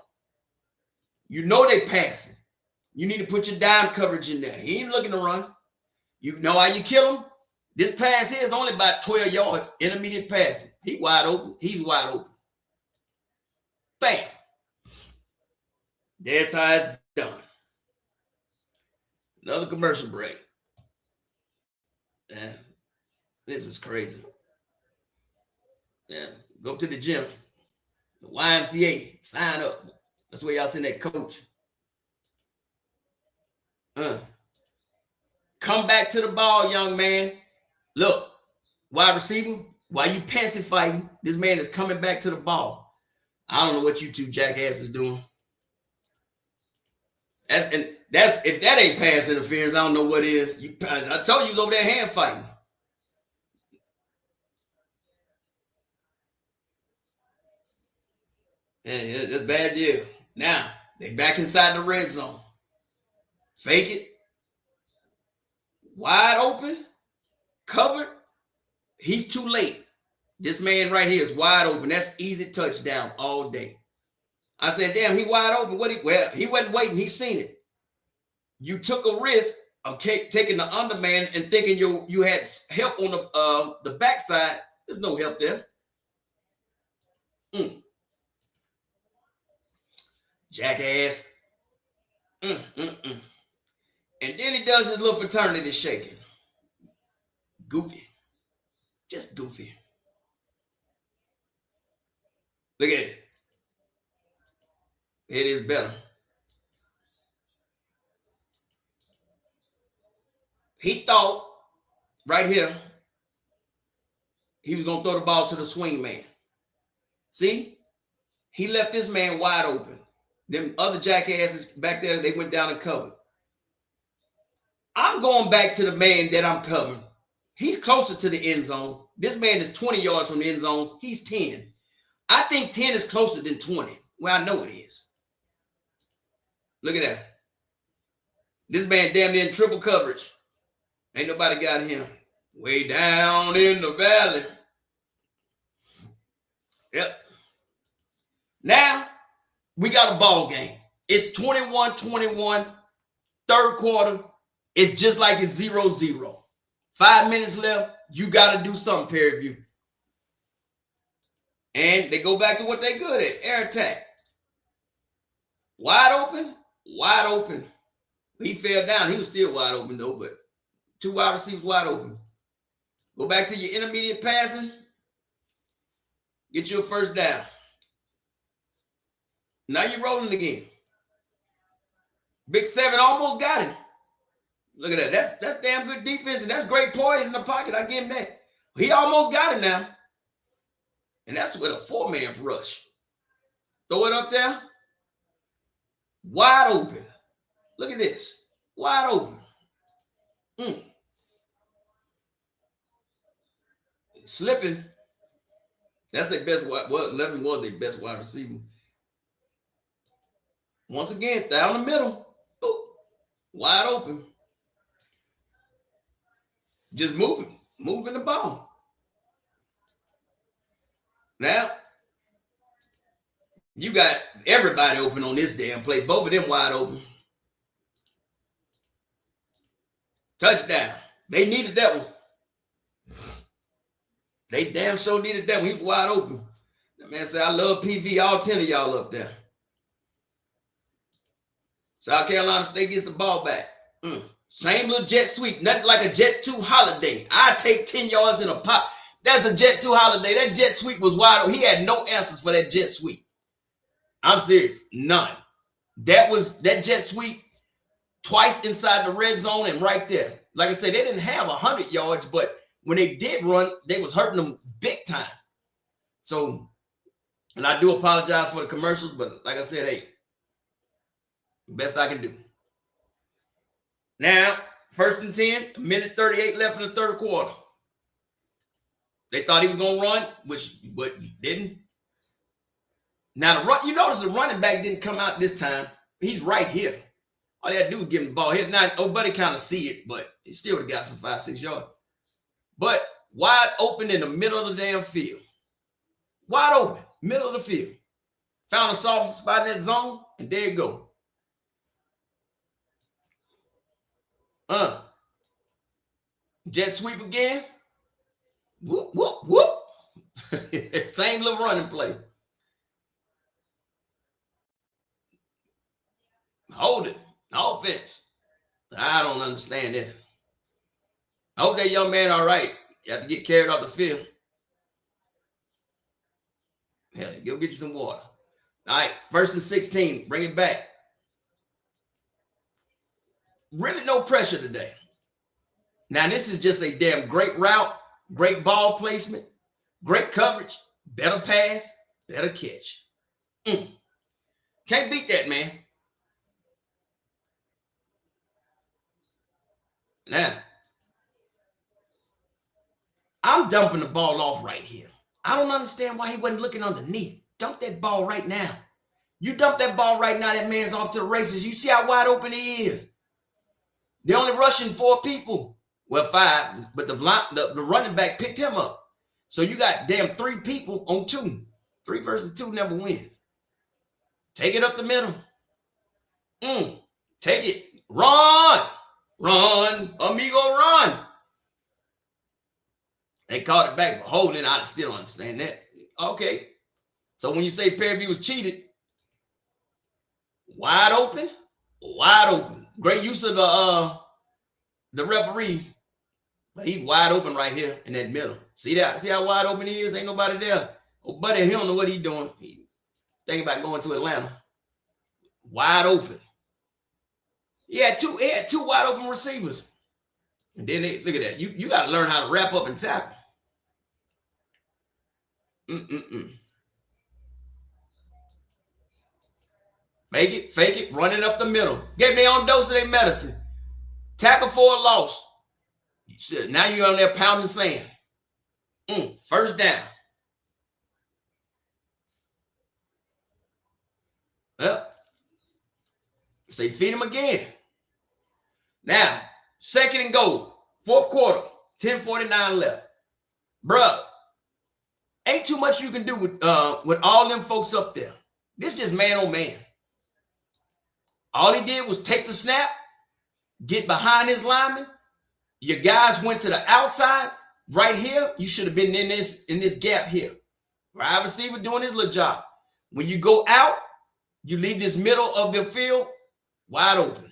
You know they passing. You need to put your dime coverage in there. He ain't looking to run. You know how you kill him? This pass here is only about 12 yards. Intermediate passing. He wide open. He's wide open. Bam. That's how it's done. Another commercial break. This is crazy. Yeah, go to the gym, the YMCA, sign up. That's where y'all send that coach. Come back to the ball, young man. Look, wide receiver, while you pantsy fighting, this man is coming back to the ball. I don't know what you two jackasses doing. That's if that ain't pass interference, I don't know what is. I told you, he was over there hand fighting. Yeah, it's a bad deal. Now they back inside the red zone. Fake it. Wide open. Covered. He's too late. This man right here is wide open. That's easy touchdown all day. I said, damn, he wide open. Well, he wasn't waiting. He seen it. You took a risk of taking the underman and thinking you had help on the backside. There's no help there. Jackass. And then he does his little fraternity shaking. Goofy. Just goofy. Look at it. It is better. He thought right here he was going to throw the ball to the swing man. See? He left this man wide open. Them other jackasses back there, they went down and covered. I'm going back to the man that I'm covering. He's closer to the end zone. This man is 20 yards from the end zone. He's 10. I think 10 is closer than 20. Well, I know it is. Look at that. This man damn near in triple coverage. Ain't nobody got him. Way down in the valley. Yep. Now, we got a ball game. It's 21-21, third quarter. It's just like it's 0-0. 5 minutes left. You got to do something, Parrie View. And they go back to what they good at, air attack. Wide open, wide open. He fell down. He was still wide open, though, but two wide receivers wide open. Go back to your intermediate passing. Get you a first down. Now you're rolling again. Big 7 almost got him. Look at that. That's damn good defense, and that's great poise in the pocket. I give him that. He almost got him now. And that's with a 4-man rush. Throw it up there. Wide open. Look at this. Wide open. Slipping. That's their best. Well, 11 was their best wide receiver. Once again, down the middle. Boop. Wide open. Just moving the ball. Now, you got everybody open on this damn play. Both of them wide open. Touchdown. They needed that one. They damn sure needed that one. He was wide open. That man said, I love PV. All 10 of y'all up there. South Carolina State gets the ball back. Same little jet sweep. Nothing like a jet 2 holiday. I take 10 yards in a pop. That's a jet 2 holiday. That jet sweep was wide open. He had no answers for that jet sweep. I'm serious. None. That jet sweep twice inside the red zone and right there. Like I said, they didn't have 100 yards, but when they did run, they was hurting them big time. So, and I do apologize for the commercials, but like I said, hey, best I can do. Now, 1st and 10, a minute 38 left in the third quarter. They thought he was going to run, but he didn't. Now, you notice the running back didn't come out this time. He's right here. All they had to do was give him the ball here. Now, nobody kind of see it, but he still would have got some 5-6 yards. But wide open in the middle of the damn field. Wide open, middle of the field. Found a soft spot in that zone, and there you go. Jet sweep again. Whoop, whoop, whoop. Same little running play. Hold it. Offense. I don't understand that. I hope that young man all right. You have to get carried off the field. Hell, go get you some water. All right, 1st and 16. Bring it back. Really no pressure today. Now, this is just a damn great route, great ball placement, great coverage, better pass, better catch. Can't beat that, man. Now, I'm dumping the ball off right here. I don't understand why he wasn't looking underneath. Dump that ball right now. You dump that ball right now, that man's off to the races. You see how wide open he is. They're only rushing 4 people. Well, 5, but the running back picked him up. So you got damn 3 people on 2. 3 versus 2 never wins. Take it up the middle. Take it. Run. Run. Amigo, run. They called it back for holding. I still don't understand that. Okay. So when you say Parrie View was cheated, wide open. Wide open. Great use of the referee. But he's wide open right here in that middle. See that? See how wide open he is? Ain't nobody there. Oh, buddy, he don't know what he's doing. He thinking about going to Atlanta. Wide open. He had two wide open receivers. And then look at that. You got to learn how to wrap up and tackle. Fake it, running up the middle. Get me on dose of their medicine. Tackle for a loss. Now you're on there pounding sand. 1st down. Well, say feed him again. Now, 2nd and goal. 4th quarter. 10:49 left. Bruh, ain't too much you can do with all them folks up there. This just man on man. All he did was take the snap, get behind his lineman. Your guys went to the outside right here. You should have been in this gap here. Wide receiver doing his little job. When you go out, you leave this middle of the field wide open.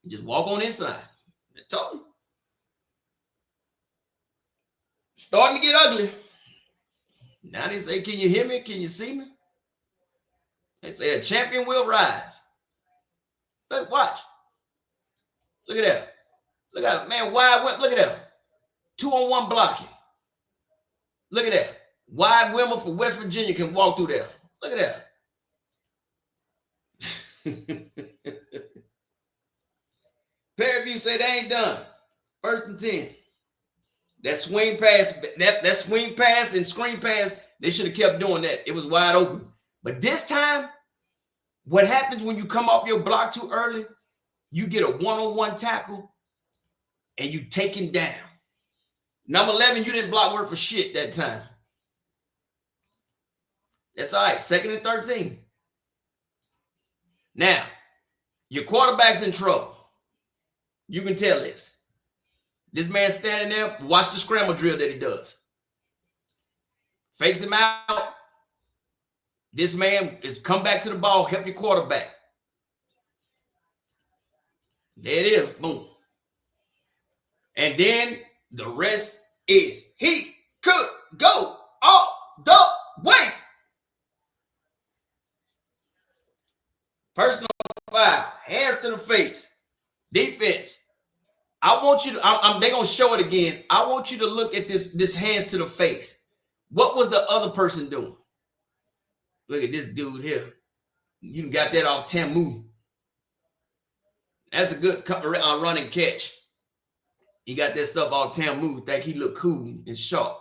Just walk on inside. I told you. Starting to get ugly. Now they say, can you hear me? Can you see me? They say a champion will rise. Look, watch. Look at that. Look at that. Man, wide, look at that. 2-on-1 blocking. Look at that. Wide Wilmer for West Virginia can walk through there. Look at that. Parrie View say they ain't done. 1st and 10. That swing pass, that swing pass and screen pass, they should have kept doing that. It was wide open. But this time, what happens when you come off your block too early? You get a one-on-one tackle and you take him down. Number 11, you didn't block work for shit that time. That's all right. 2nd and 13. Now, your quarterback's in trouble. You can tell this. This man standing there, watch the scramble drill that he does. Fakes him out. This man is come back to the ball, help your quarterback. There it is. Boom. And then the rest is he could go all the way. Personal 5, hands to the face. Defense. I want you to, they're going to show it again. I want you to look at this hands to the face. What was the other person doing? Look at this dude here. You got that off Tamu. That's a good run and catch. He got that stuff off Tamu. Think he look cool and sharp.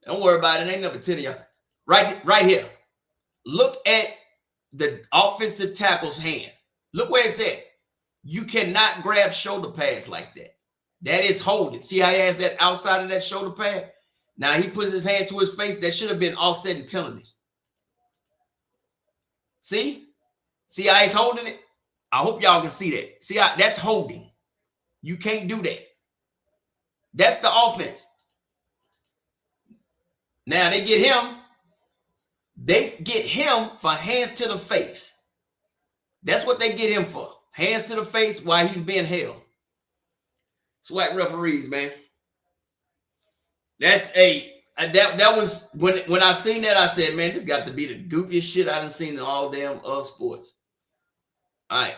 Don't worry about it. Ain't number 10 of y'all. Right here. Look at the offensive tackle's hand. Look where it's at. You cannot grab shoulder pads like that. That is holding. See how he has that outside of that shoulder pad? Now he puts his hand to his face. That should have been offsetting penalties. See? See how he's holding it? I hope y'all can see that. See how that's holding. You can't do that. That's the offense. Now they get him. They get him for hands to the face. That's what they get him for. Hands to the face while he's being held. Swag referees, man. That's that was when I seen that, I said, man, this got to be the goofiest shit I done seen in all damn sports. All right.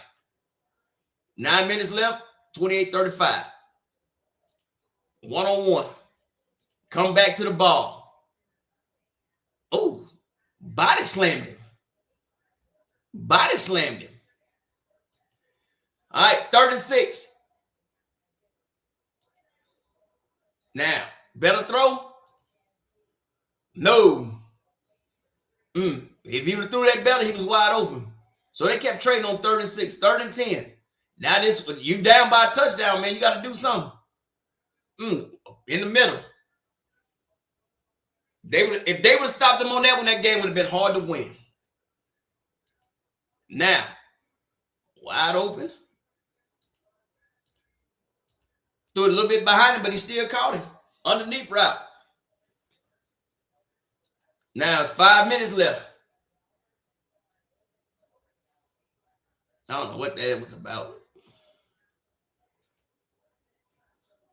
9 minutes left, 28-35. 1-on-1. Come back to the ball. Oh, body slammed him. Body slammed him. All right, 36. Now, better throw? No. If he would have threw that better, he was wide open. So they kept trading on 36, 3rd and 10. Now this, you down by a touchdown, man. You got to do something. In the middle. If they would have stopped them on that one, that game would have been hard to win. Now, wide open. Threw it a little bit behind him, but he still caught him. Underneath route. Now it's 5 minutes left. I don't know what that was about.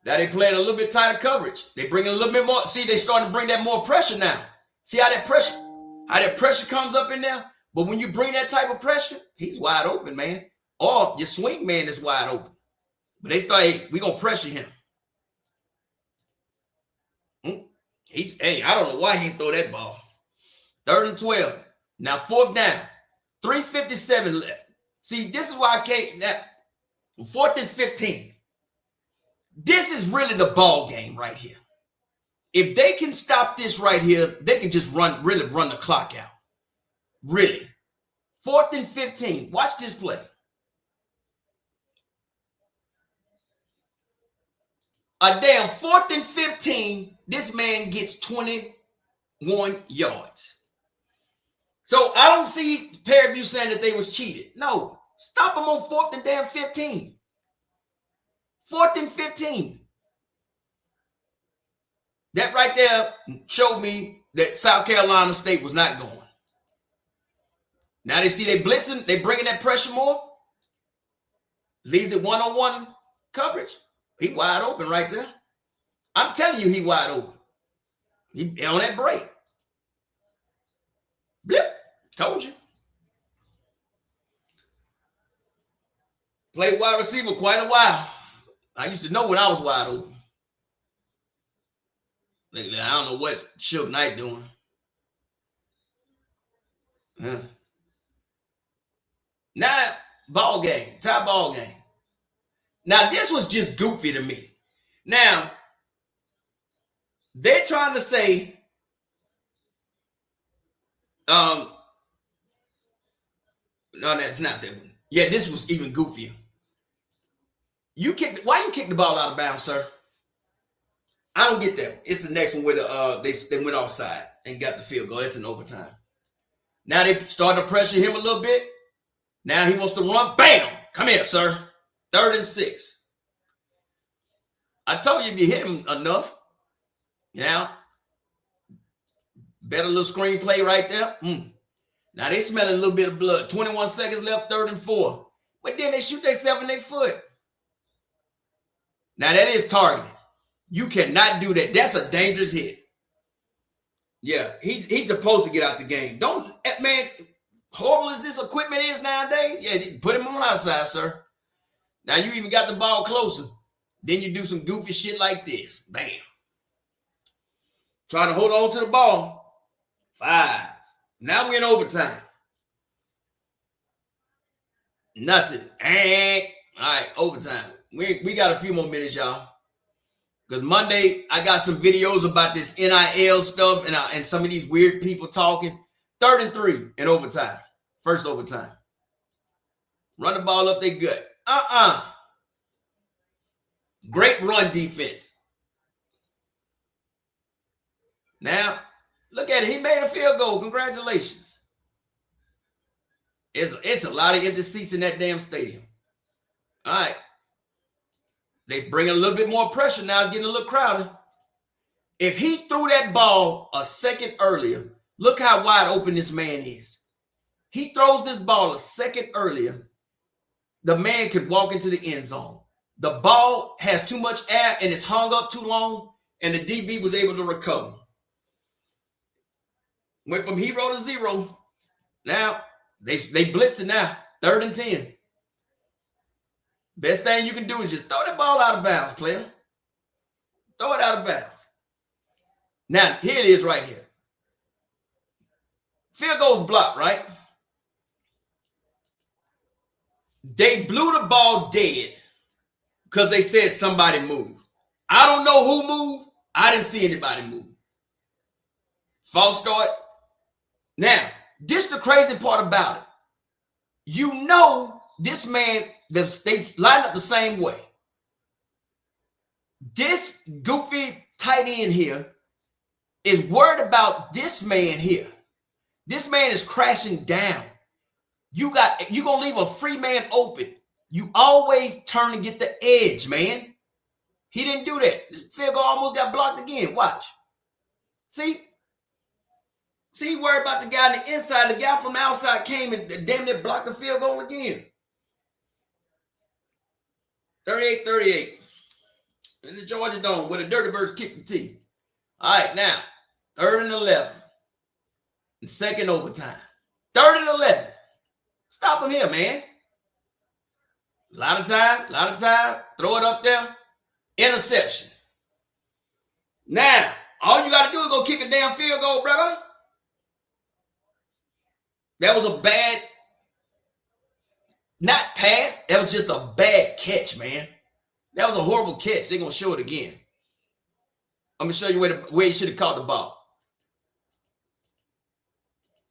Now they playing a little bit tighter coverage. They bring a little bit more. See, they starting to bring that more pressure now. See how that pressure comes up in there? But when you bring that type of pressure, he's wide open, man. Or your swing man is wide open. But they start, hey, we're going to pressure him. I don't know why he threw that ball. 3rd and 12. Now 4th down. 3:57 left. See, this is why I can't. Now, 4th and 15. This is really the ball game right here. If they can stop this right here, they can just really run the clock out. Really. 4th and 15. Watch this play. A damn 4th and 15, this man gets 21 yards. So I don't see Parrie View saying that they was cheated. No. Stop them on 4th and damn 15. 4th and 15. That right there showed me that South Carolina State was not going. Now they see they blitzing, they bringing that pressure more. Leaves it 1-on-1 coverage. He wide open right there. I'm telling you, he wide open. He on that break. Blip. Told you. Played wide receiver quite a while. I used to know when I was wide open. I don't know what Sug Night doing. Now, ball game. Tie ball game. Now, this was just goofy to me. Now, they're trying to say, no, that's not that one. Yeah, this was even goofier. Why you kick the ball out of bounds, sir? I don't get that one. It's the next one where they went offside and got the field goal. That's an overtime. Now they starting to pressure him a little bit. Now he wants to run. Bam! Come here, sir. 3rd and 6. I told you if you hit him enough. Now, better little screenplay right there. Now they smelling a little bit of blood. 21 seconds left, 3rd and 4. But then they shoot themselves in their foot. Now that is targeting. You cannot do that. That's a dangerous hit. Yeah, he's supposed to get out the game. Don't, man, horrible as this equipment is nowadays, yeah, put him on outside, sir. Now you even got the ball closer. Then you do some goofy shit like this. Bam. Trying to hold on to the ball. 5. Now we're in overtime. Nothing. All right, overtime. We got a few more minutes, y'all. Because Monday, I got some videos about this NIL stuff and some of these weird people talking. 3rd and 3 in overtime. First overtime. Run the ball up their gut. Great run defense. Now, look at it. He made a field goal. Congratulations. It's a lot of empty seats in that damn stadium. All right. They bring a little bit more pressure now. It's getting a little crowded. If he threw that ball a second earlier, look how wide open this man is. He throws this ball a second earlier, the man could walk into the end zone. The ball has too much air and it's hung up too long. and the DB was able to recover. Went from hero to zero. Now, they blitzing now, 3rd and 10. Best thing you can do is just throw that ball out of bounds, player. Throw it out of bounds. Now, here it is right here. Field goal's blocked, right? They blew the ball dead because they said somebody moved. I don't know who moved. I didn't see anybody move. False start. Now, this is the crazy part about it. You know this man, they lined up the same way. This goofy tight end here is worried about this man here. This man is crashing down. You're gonna leave a free man open. You always turn to get the edge, man. He didn't do that. This field goal almost got blocked again. Watch. See, he worried about the guy on the inside. The guy from the outside came and damn near blocked the field goal again. 38-38. In the Georgia Dome where the Dirty Birds kick the tee. All right, now, 3rd and 11. And 2nd overtime. 3rd and 11. Stop him here, man. A lot of time. Throw it up there. Interception. Now, all you got to do is go kick a damn field goal, brother. That was a bad, not pass. That was just a bad catch, man. That was a horrible catch. They're going to show it again. I'm going to show you where he should have caught the ball.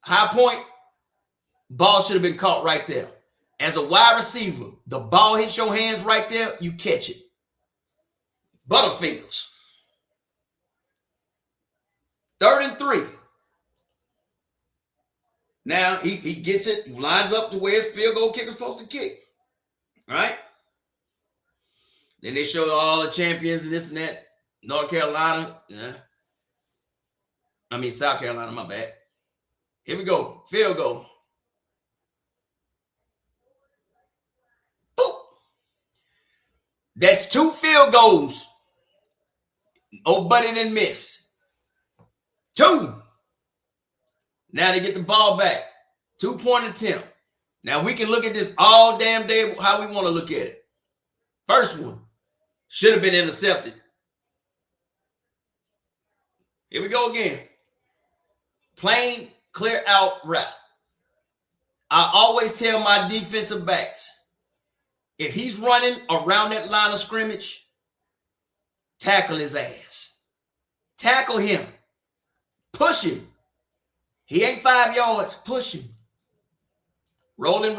High point, ball should have been caught right there. As a wide receiver, the ball hits your hands right there, you catch it. Butterfingers. 3rd and 3. Now he gets it, lines up to where his field goal kicker's supposed to kick. All right? Then they show all the champions and this and that. North Carolina. Yeah. South Carolina, my bad. Here we go. Field goal. Boom. That's 2 field goals. Oh, buddy didn't miss. 2. Now they get the ball back. 2-point attempt. Now we can look at this all damn day how we want to look at it. First one should have been intercepted. Here we go again. Plain, clear out route. I always tell my defensive backs, if he's running around that line of scrimmage, tackle his ass. Tackle him. Push him. He ain't 5 yards. Push him. Rolling.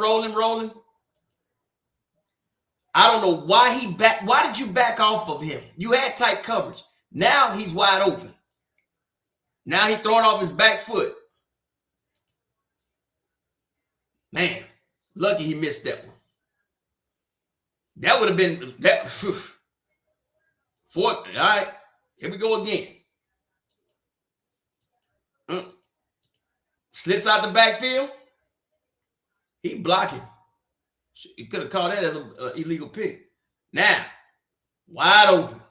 I don't know why why did you back off of him? You had tight coverage. Now he's wide open. Now he's throwing off his back foot. Man, lucky he missed that one. That would have been that. 4th. All right, here we go again. Slips out the backfield. He blocking. He could have called that as an illegal pick. Now, wide open.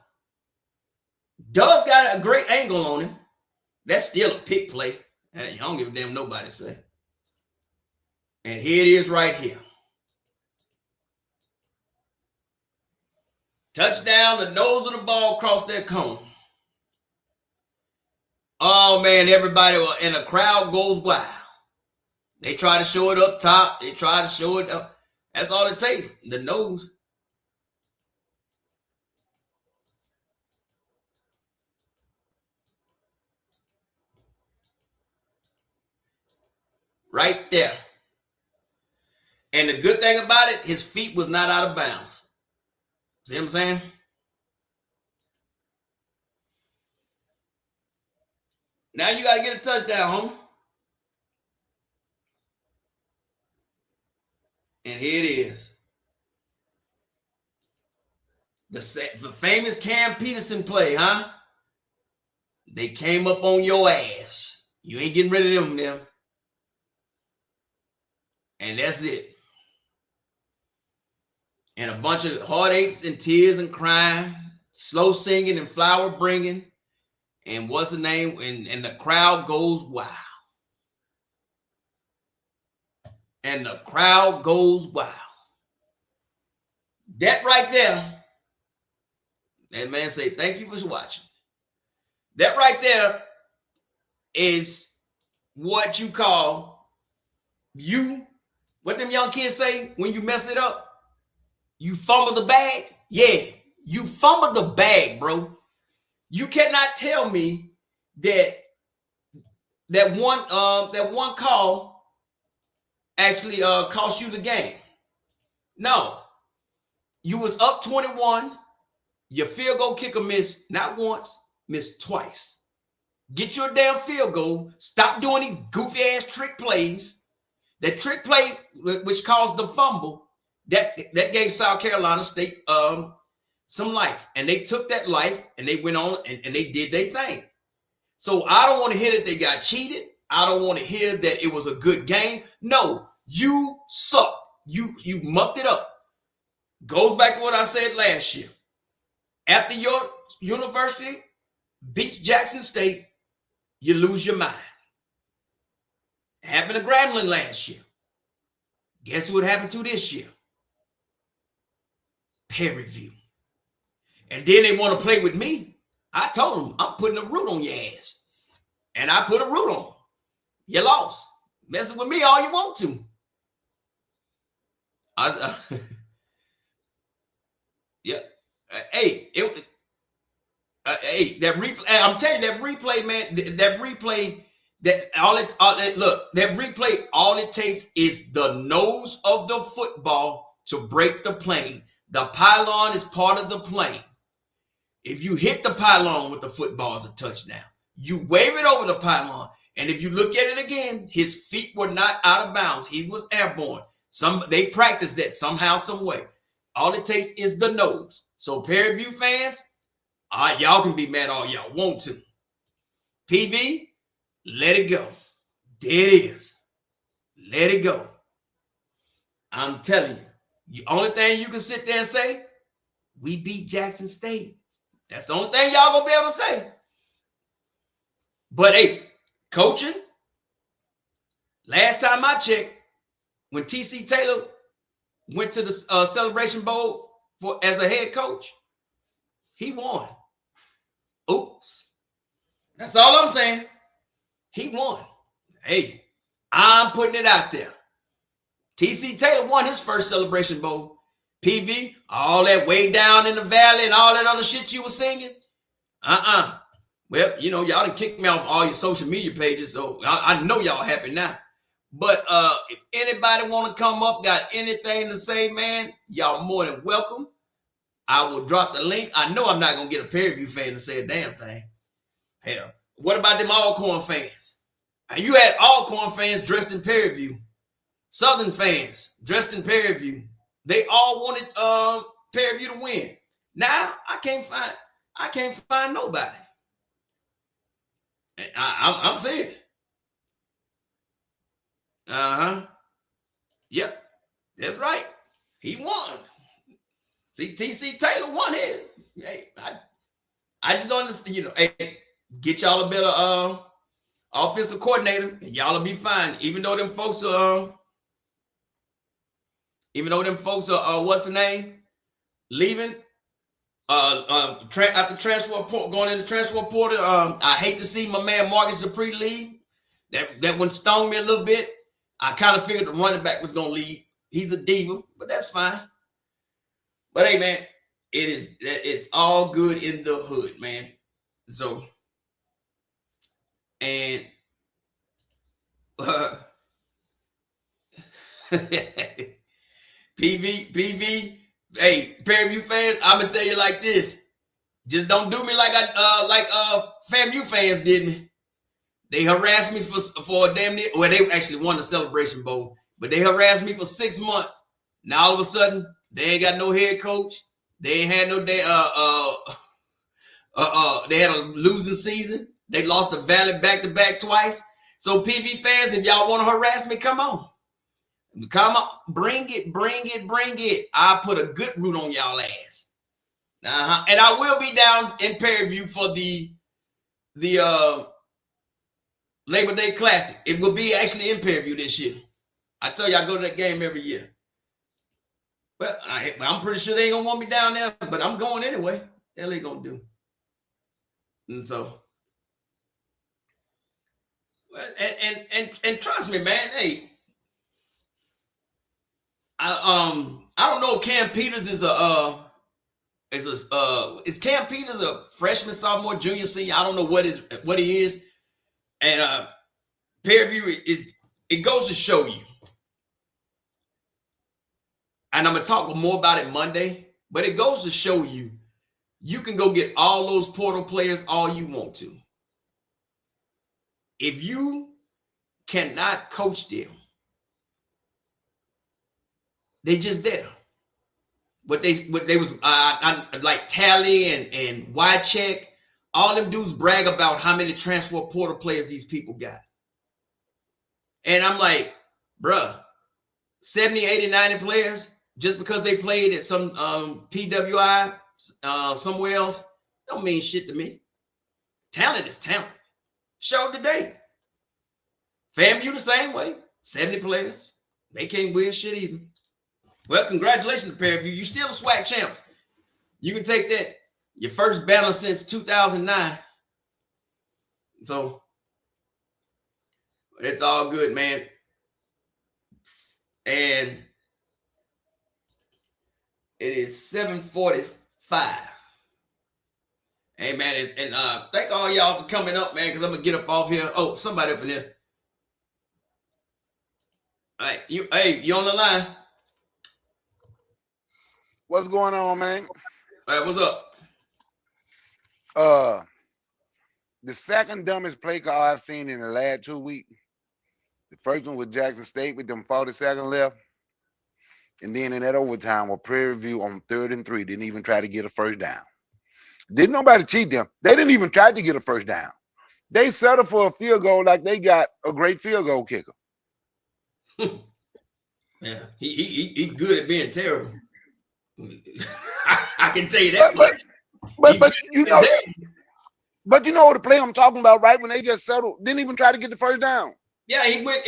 Does got a great angle on him. That's still a pick play. I don't give a damn nobody say. And here it is right here. Touchdown, the nose of the ball across that cone. Oh, man, everybody and the crowd goes wild. They try to show it up top. They try to show it up. That's all it takes, the nose. Right there. And the good thing about it, his feet was not out of bounds. See what I'm saying? Now you got to get a touchdown, homie. And here it is. The famous Cam Peterson play, huh? They came up on your ass. You ain't getting rid of them now. And that's it. And a bunch of heartaches and tears and crying. slow singing and flower bringing, and what's the name? And the crowd goes wild. And the crowd goes wild. That right there, that man say, thank you for watching. That right there is what you call what them young kids say when you mess it up? You fumble the bag? Yeah, you fumbled the bag, bro. You cannot tell me that one call actually cost you the game. No. You was up 21. Your field goal kicker missed not once, missed twice. Get your damn field goal. Stop doing these goofy ass trick plays. That trick play, which caused the fumble, that gave South Carolina State some life. And they took that life and they went on and they did their thing. So I don't want to hear that they got cheated. I don't want to hear that it was a good game. No, you sucked. You mucked it up. Goes back to what I said last year. After your university beats Jackson State, you lose your mind. Happened to Grambling last year. Guess what happened to this year? Parrie View. And then they want to play with me. I told them, I'm putting a root on your ass. And I put a root on. You lost. Messing with me all you want to. Yeah. Hey, that replay. I'm telling you, that replay, man. That replay. That replay. All it takes is the nose of the football to break the plane. The pylon is part of the plane. If you hit the pylon with the football as a touchdown, you wave it over the pylon, and if you look at it again, his feet were not out of bounds. He was airborne. They practiced that somehow, some way. All it takes is the nose. So Parrie View fans, y'all can be mad all y'all want to. PV, let it go. There it is. Let it go. I'm telling you, the only thing you can sit there and say, we beat Jackson State. That's the only thing y'all gonna be able to say. But hey, coaching, last time I checked, when TC Taylor went to the Celebration Bowl as a head coach, he won. Oops. That's all I'm saying. He won. Hey, I'm putting it out there. TC Taylor won his first Celebration Bowl. PV, all that way down in the valley and all that other shit you were singing. Well, you know, y'all done kicked me off all your social media pages, so I know y'all happy now. But if anybody want to come up, got anything to say, man, y'all more than welcome. I will drop the link. I know I'm not going to get a Parrie View fan to say a damn thing. Hell, what about them Alcorn fans? And you had Alcorn fans dressed in Parrie View. Southern fans dressed in Parrie View. They all wanted Parrie View to win. Now I can't find nobody. I'm serious. Yep, that's right. He won. See, TC Taylor won his. Hey, I just don't understand. You know, hey, get y'all a better offensive coordinator, and y'all will be fine. Even though them folks are what's the name, leaving after transfer report, going into transfer portal. I hate to see my man Marcus Dupree leave. That one stung me a little bit. I kind of figured the running back was gonna leave. He's a diva, but that's fine. But hey, man, it's all good in the hood, man. So, and PV, hey, Parrie View fans, I'm gonna tell you like this. Just don't do me like FAMU fans did me. They harassed me for a damn near. Well, they actually won the Celebration Bowl, but they harassed me for 6 months. Now all of a sudden, they ain't got no head coach. They ain't had no day. They had a losing season. They lost the Valley back-to-back twice. So PV fans, if y'all want to harass me, come on. Come on, bring it. I put a good root on y'all ass. And I will be down in Parrie View for the Labor Day Classic. It will be actually in Parrie View this year. I tell you, I go to that game every year. Well, I'm pretty sure they ain't gonna want me down there, but I'm going anyway. Hell, they gonna do. And so, and trust me, man. Hey, I don't know if Cam Peters is is Cam Peters a freshman, sophomore, junior, senior? I don't know what he is. And Parrie View it goes to show you. And I'm gonna talk more about it Monday, but it goes to show you, you can go get all those portal players all you want to. If you cannot coach them, they just there. But they was like Tally and Wycheck, all them dudes brag about how many transfer portal players these people got. And I'm like, bruh, 70, 80, 90 players, just because they played at some PWI somewhere else, don't mean shit to me. Talent is talent. Showed today. FAMU the same way. 70 players. They can't win shit either. Well, congratulations to Parrie View. You still the SWAC champs. You can take that. Your first banner since 2009. So it's all good, man. And it is 7:45. Hey, man, and thank all y'all for coming up, man, because I'm going to get up off here. Oh, somebody up in there. All right, you on the line? What's going on, man? All right, what's up? The second dumbest play call I've seen in the last 2 weeks. The first one was Jackson State with them 40 seconds left. And then in that overtime with Parrie View on 3rd and 3, didn't even try to get a first down. Didn't nobody cheat them. They didn't even try to get a first down. They settled for a field goal like they got a great field goal kicker. Yeah, he good at being terrible. I can tell you that much. But you know, but you know the play I'm talking about, right? When they just settled, didn't even try to get the first down. Yeah, he went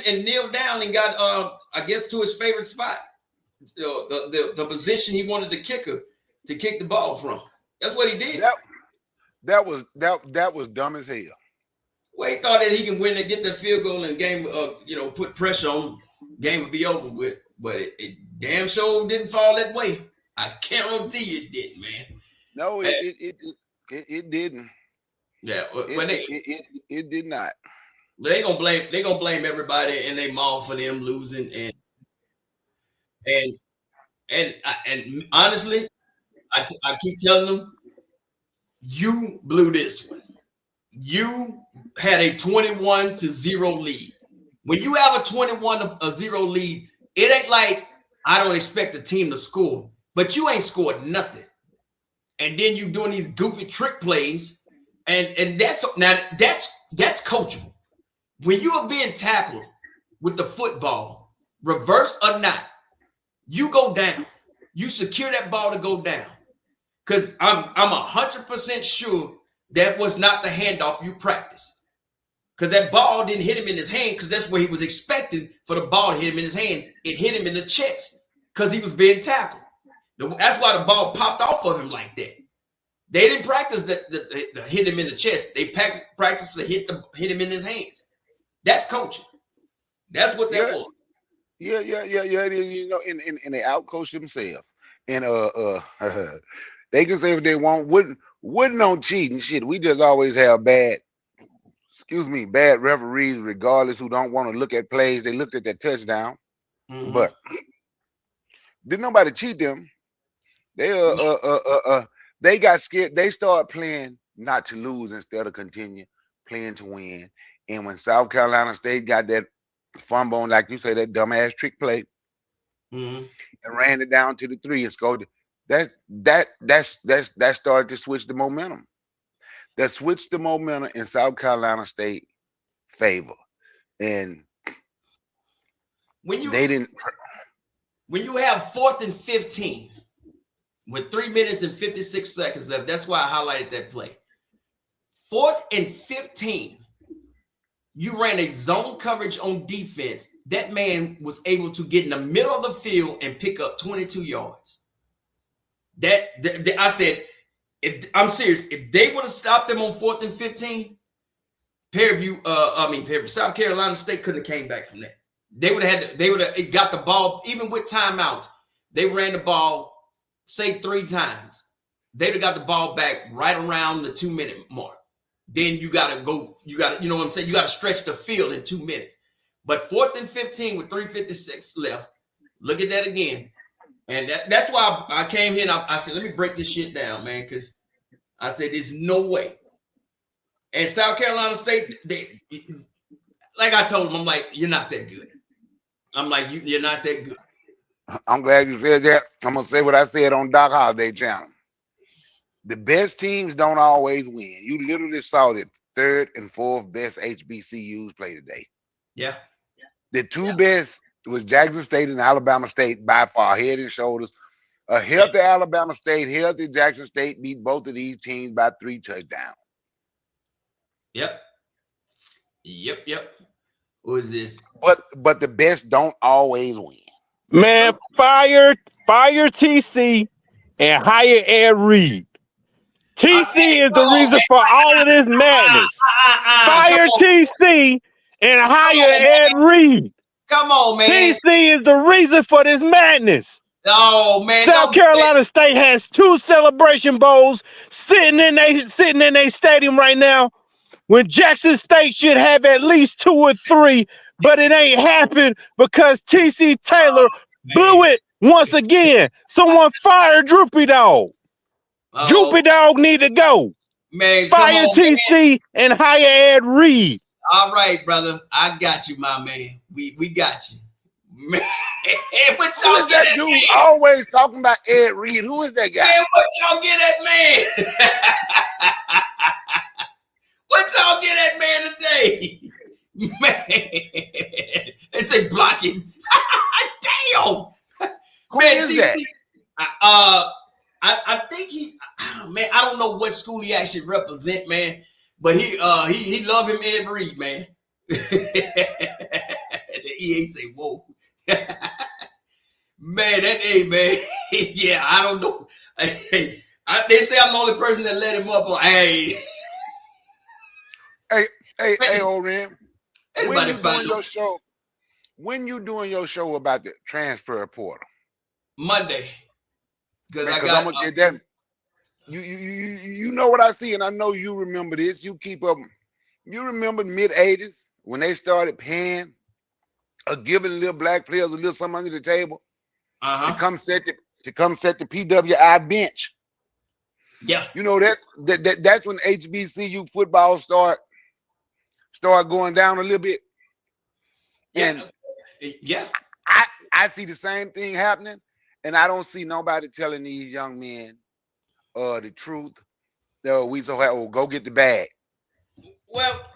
and kneeled down and got I guess to his favorite spot, the position he wanted the kicker to kick the ball from. That's what he did. That was dumb as hell. Well, he thought that he can win and get the field goal and game, put pressure on, game would be over with. But it damn sure didn't fall that way. I guarantee you it didn't, man. No, it didn't. Yeah, it did not. They gonna blame everybody and they maul for them losing and honestly, I keep telling them, you blew this one. You had a 21-0 lead. When you have a 21-0 lead, it ain't like I don't expect a team to score, but you ain't scored nothing. And then you doing these goofy trick plays, and that's coachable. When you are being tackled with the football, reverse or not, you go down. You secure that ball to go down. Because I'm 100% sure that was not the handoff you practiced. Because that ball didn't hit him in his hand, because that's where he was expecting for the ball to hit him in his hand. It hit him in the chest because he was being tackled. That's why the ball popped off of him like that. They didn't practice the hit him in the chest. They practiced to hit him in his hands. That's coaching. That's what that was. Yeah. You know, and they outcoached themselves. And they can say if they want, wouldn't on cheating shit. We just always have bad referees, regardless, who don't want to look at plays. They looked at that touchdown, but didn't nobody cheat them. They got scared. They started playing not to lose instead of continue playing to win. And when South Carolina State got that fumble on, like you say, that dumbass trick play, and ran it down to the 3 and scored, that started to switch the momentum. That switched the momentum in South Carolina State favor. And when you have 4th and 15, with 3 minutes and 56 seconds left. That's why I highlighted that play. 4th and 15. You ran a zone coverage on defense. That man was able to get in the middle of the field and pick up 22 yards. I said, I'm serious. If they would have stopped them on 4th and 15, Parrie View, South Carolina State could have came back from that. They would have got the ball, even with timeout. They ran the ball, say 3 times. They'd have got the ball back right around the 2-minute mark. Then you got to go, you know what I'm saying? You got to stretch the field in 2 minutes. But 4th and 15 with 3:56 left. Look at that again. And that's why I came here and I said, let me break this shit down, man, because I said, there's no way. And South Carolina State, like I told them, I'm like, you're not that good. I'm like, you're not that good. I'm glad you said that. I'm going to say what I said on Doc Holliday channel. The best teams don't always win. You literally saw the 3rd and 4th best HBCUs play today. Yeah. The 2 best was Jackson State and Alabama State by far, head and shoulders. A healthy Alabama State, healthy Jackson State beat both of these teams by 3 touchdowns. Yep. What is this? But the best don't always win. Man, fire TC and hire Ed Reed. TC is the reason for all of this madness. Fire TC and hire Ed Reed. Come on, man. TC is the reason for this madness. Oh, man. South Carolina State has 2 celebration bowls sitting in a stadium right now, when Jackson State should have at least 2 or 3, but it ain't happened because TC Taylor blew it once again. Someone fire Droopy Dog. Droopy Dog need to go. Man, fire TC and hire Ed Reed. All right, brother. I got you, my man. We got you. Man, what y'all get that dude always talking about Ed Reed? Who is that guy? Man, what y'all get that man? What y'all get that man today? Man, they say blocking. Damn. Who is that? I think man, I don't know what school he actually represent, man, but he love him Ed Reed, man. The EA say, whoa. Man, man. Yeah, I don't know. They say I'm the only person that let him up on. Hey, Oren. When you doing your show about the transfer portal? Monday. Because I'm gonna get that. You know what I see, and I know you remember this. You keep up. You remember mid-'80s when they started paying or giving little black players a little something under the table to come set the PWI bench. Yeah, you know that's when HBCU football start going down a little bit. Yeah, and yeah, I see the same thing happening, and I don't see nobody telling these young men the truth. We go get the bag. Well,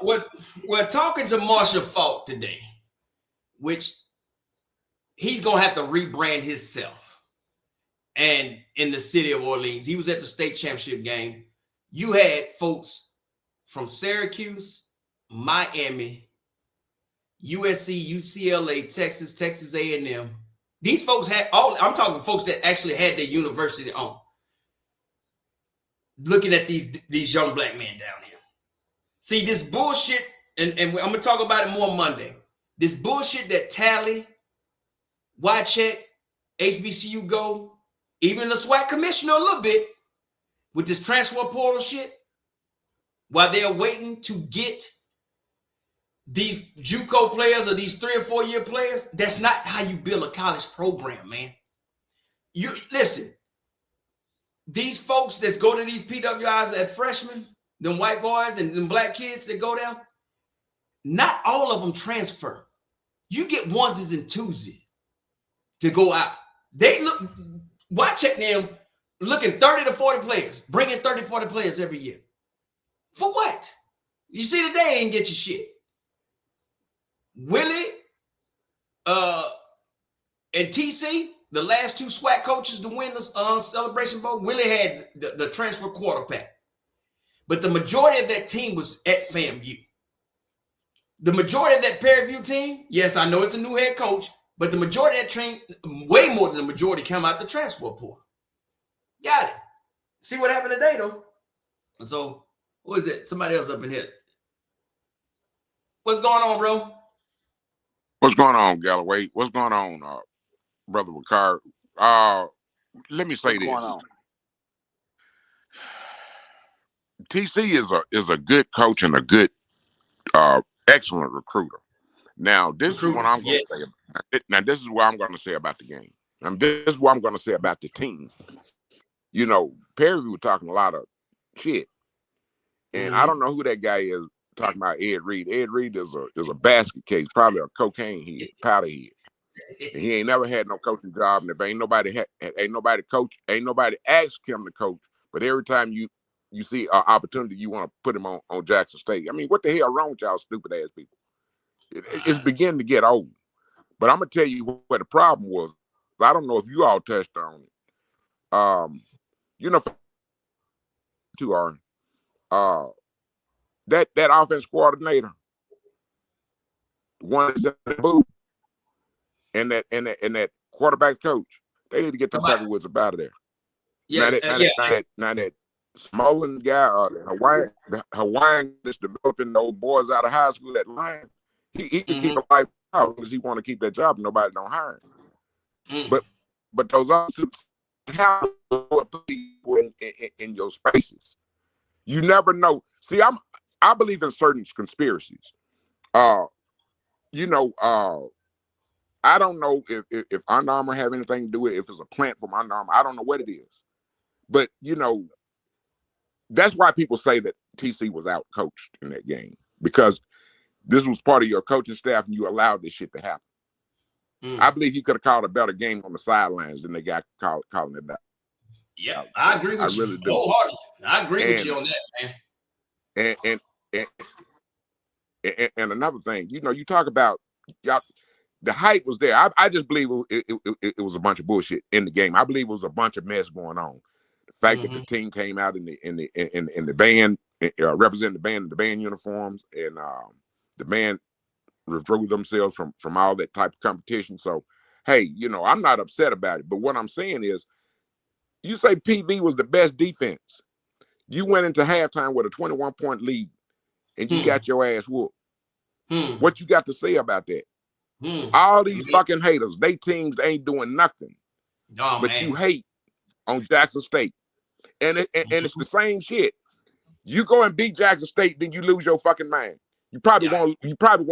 we're talking to Marshall Falk today, which he's gonna have to rebrand himself. And in the city of Orleans, he was at the state championship game. You had folks from Syracuse, Miami, USC, UCLA, Texas A&M. These folks had I'm talking folks that actually had their university on. Looking at these young black men down here. See, this bullshit, and I'm going to talk about it more Monday. This bullshit that Tally, Wycheck, HBCU Go, even the SWAC commissioner a little bit with this transfer portal shit, while they're waiting to get these JUCO players or these 3 or 4 year players, that's not how you build a college program, man. You listen, these folks that go to these PWIs at freshmen, them white boys and them black kids that go down, not all of them transfer. You get onesies and twosies to go out. They look, Wycheck them looking 30 to 40 players, bringing 30, 40 players every year. For what? You see, today ain't get your shit. Willie and TC, the last two SWAC coaches to win the Celebration Bowl, Willie had the transfer quarterback. But the majority of that team was at FAMU. The majority of that Parrie View team, yes, I know it's a new head coach, but the majority of that team, way more than the majority, come out the transfer portal. Got it. See what happened today, though? And so, who is it? Somebody else up in here. What's going on, bro? What's going on, Galloway? What's going on, Brother Ricard? Let me say What's going this. on? TC is a good coach and a good, excellent recruiter. Now, this is what I'm going to say. Now, this is what I'm going to say about the game. And this is what I'm going to say about the team. You know, Parrie View was talking a lot of shit, and I don't know who that guy is talking about. Ed Reed. Ed Reed is a basket case, probably a cocaine head, powder head. And he ain't never had no coaching job, and if ain't nobody asked him to coach. But every time you see an opportunity, you want to put him on Jackson State. I mean, what the hell wrong with y'all stupid ass people? It's beginning to get old. But I'm gonna tell you what the problem was. I don't know if you all touched on it. You know, that offense coordinator, one that's in the booth, and that quarterback coach, they need to get the Pepperwoods up out of there. Yeah, now that Smolin guy, the Hawaiian that's developing those boys out of high school, that line, he can keep a life out because he want to keep that job. And nobody don't hire him. But those other have to put people in your spaces. You never know. See, I believe in certain conspiracies. You know, I don't know if Under Armour have anything to do with it, if it's a plant from Under Armour. I don't know what it is. But, you know, that's why people say that TC was out coached in that game, because this was part of your coaching staff and you allowed this shit to happen. I believe he could have called a better game on the sidelines than they got calling it out. Yeah, I agree with you. Really do. Wholeheartedly. I agree with you on that, man. And another thing, you know, you talk about y'all, the hype was there. I just believe it was a bunch of bullshit in the game. I believe it was a bunch of mess going on. The fact that the team came out in the band, representing the band in the band uniforms, and the band withdrew themselves from all that type of competition. So, hey, you know, I'm not upset about it. But what I'm saying is, you say PV was the best defense. You went into halftime with a 21-point lead, and you got your ass whooped. What you got to say about that? All these fucking haters, they teams ain't doing nothing. But you hate on Jackson State. And it's the same shit. You go and beat Jackson State, then you lose your fucking mind. You probably won't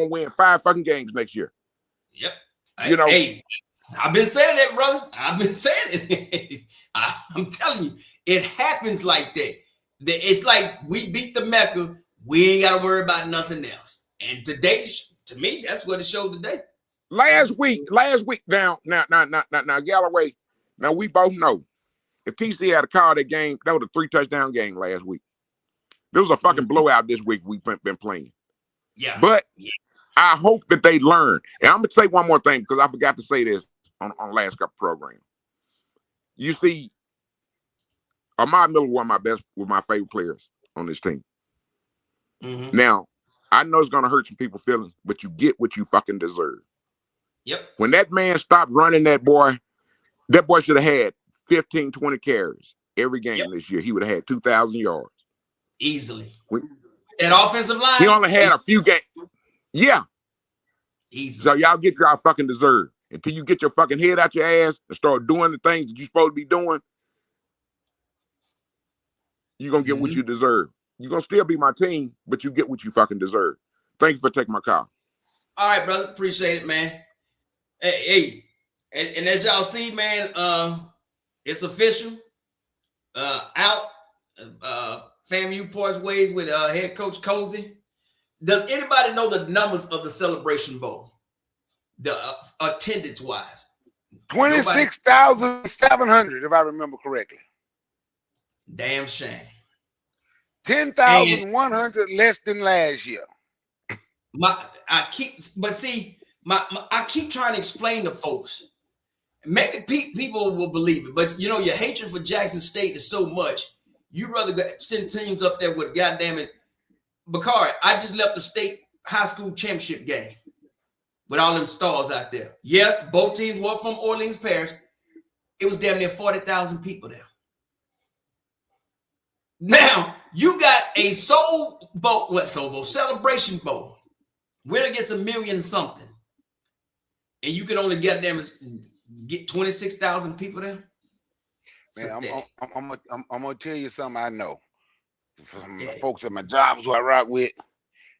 win 5 fucking games next year. Yep. You know, hey, I've been saying that, brother. I've been saying it. I'm telling you, it happens like that. It's like we beat the Mecca. We ain't got to worry about nothing else. And today, to me, that's what it showed today. Last week, now, Galloway, now we both know if TC had a call that game, that was a 3-touchdown game last week. There was a fucking blowout this week we've been playing. Yeah. But I hope that they learn. And I'm going to say one more thing, because I forgot to say this on the last couple programs. You see, Ahmad Miller was my favorite players on this team. Now, I know it's going to hurt some people's feelings, but you get what you fucking deserve. Yep. When that man stopped running, that boy should have had 15, 20 carries every game this year. He would have had 2,000 yards. Easily. That offensive line. He only had a few games. Yeah. Easily. So y'all get y'all fucking deserve. Until you get your fucking head out your ass and start doing the things that you're supposed to be doing, you're going to get what you deserve. You're going to still be my team, but you get what you fucking deserve. Thank you for taking my call. All right, brother. Appreciate it, man. Hey, and as y'all see, man, it's official. Out. FAMU parts ways with head coach Cozy. Does anybody know the numbers of the Celebration Bowl? The attendance wise, 26,700, if I remember correctly. Damn shame. 10,100 less than last year. I keep trying to explain to folks Maybe people will believe it, but you know your hatred for Jackson State is so much. You'd rather send teams up there with goddamn it. Bakari, I just left the state high school championship game with all them stars out there. Yeah, both teams were from Orleans Parish. It was damn near 40,000 people there. Now, you got a celebration bowl. Winner gets $1 million something. And you can only get 26,000 people there. Man, I'm gonna tell you something I know from the folks at my jobs who I rock with,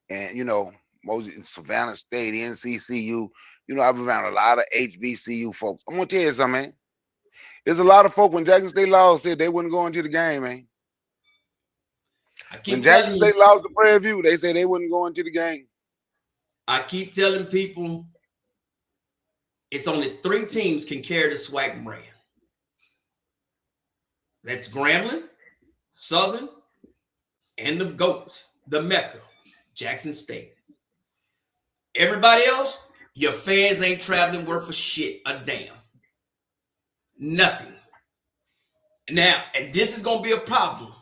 and you know, Moses, Savannah State, NCCU. You know, I've been around a lot of HBCU folks. I'm gonna tell you something, man. There's a lot of folk when Jackson State lost said they wouldn't go into the game, man. When Jackson State lost to Parrie View, they said they wouldn't go into the game. I keep telling people it's only 3 teams can carry the SWAC brand. That's Grambling, Southern, and the GOAT, the Mecca, Jackson State. Everybody else, your fans ain't traveling worth a shit, a damn. Nothing. Now, and this is gonna be a problem.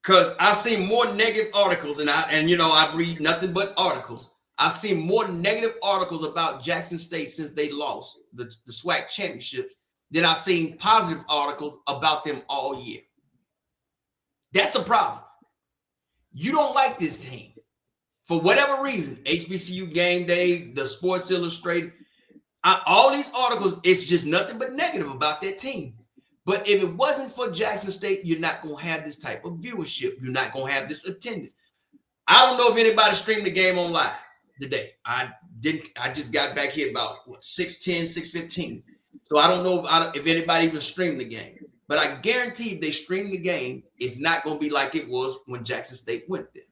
Because I've seen more negative articles, and you know, I read nothing but articles. I've seen more negative articles about Jackson State since they lost the SWAC championships than I've seen positive articles about them all year. That's a problem. You don't like this team. For whatever reason, HBCU Game Day, the Sports Illustrated, all these articles, it's just nothing but negative about that team. But if it wasn't for Jackson State, you're not going to have this type of viewership. You're not going to have this attendance. I don't know if anybody streamed the game on live today. I just got back here about 6:10, 6:15. So I don't know if anybody even streamed the game. But I guarantee if they streamed the game, it's not going to be like it was when Jackson State went there.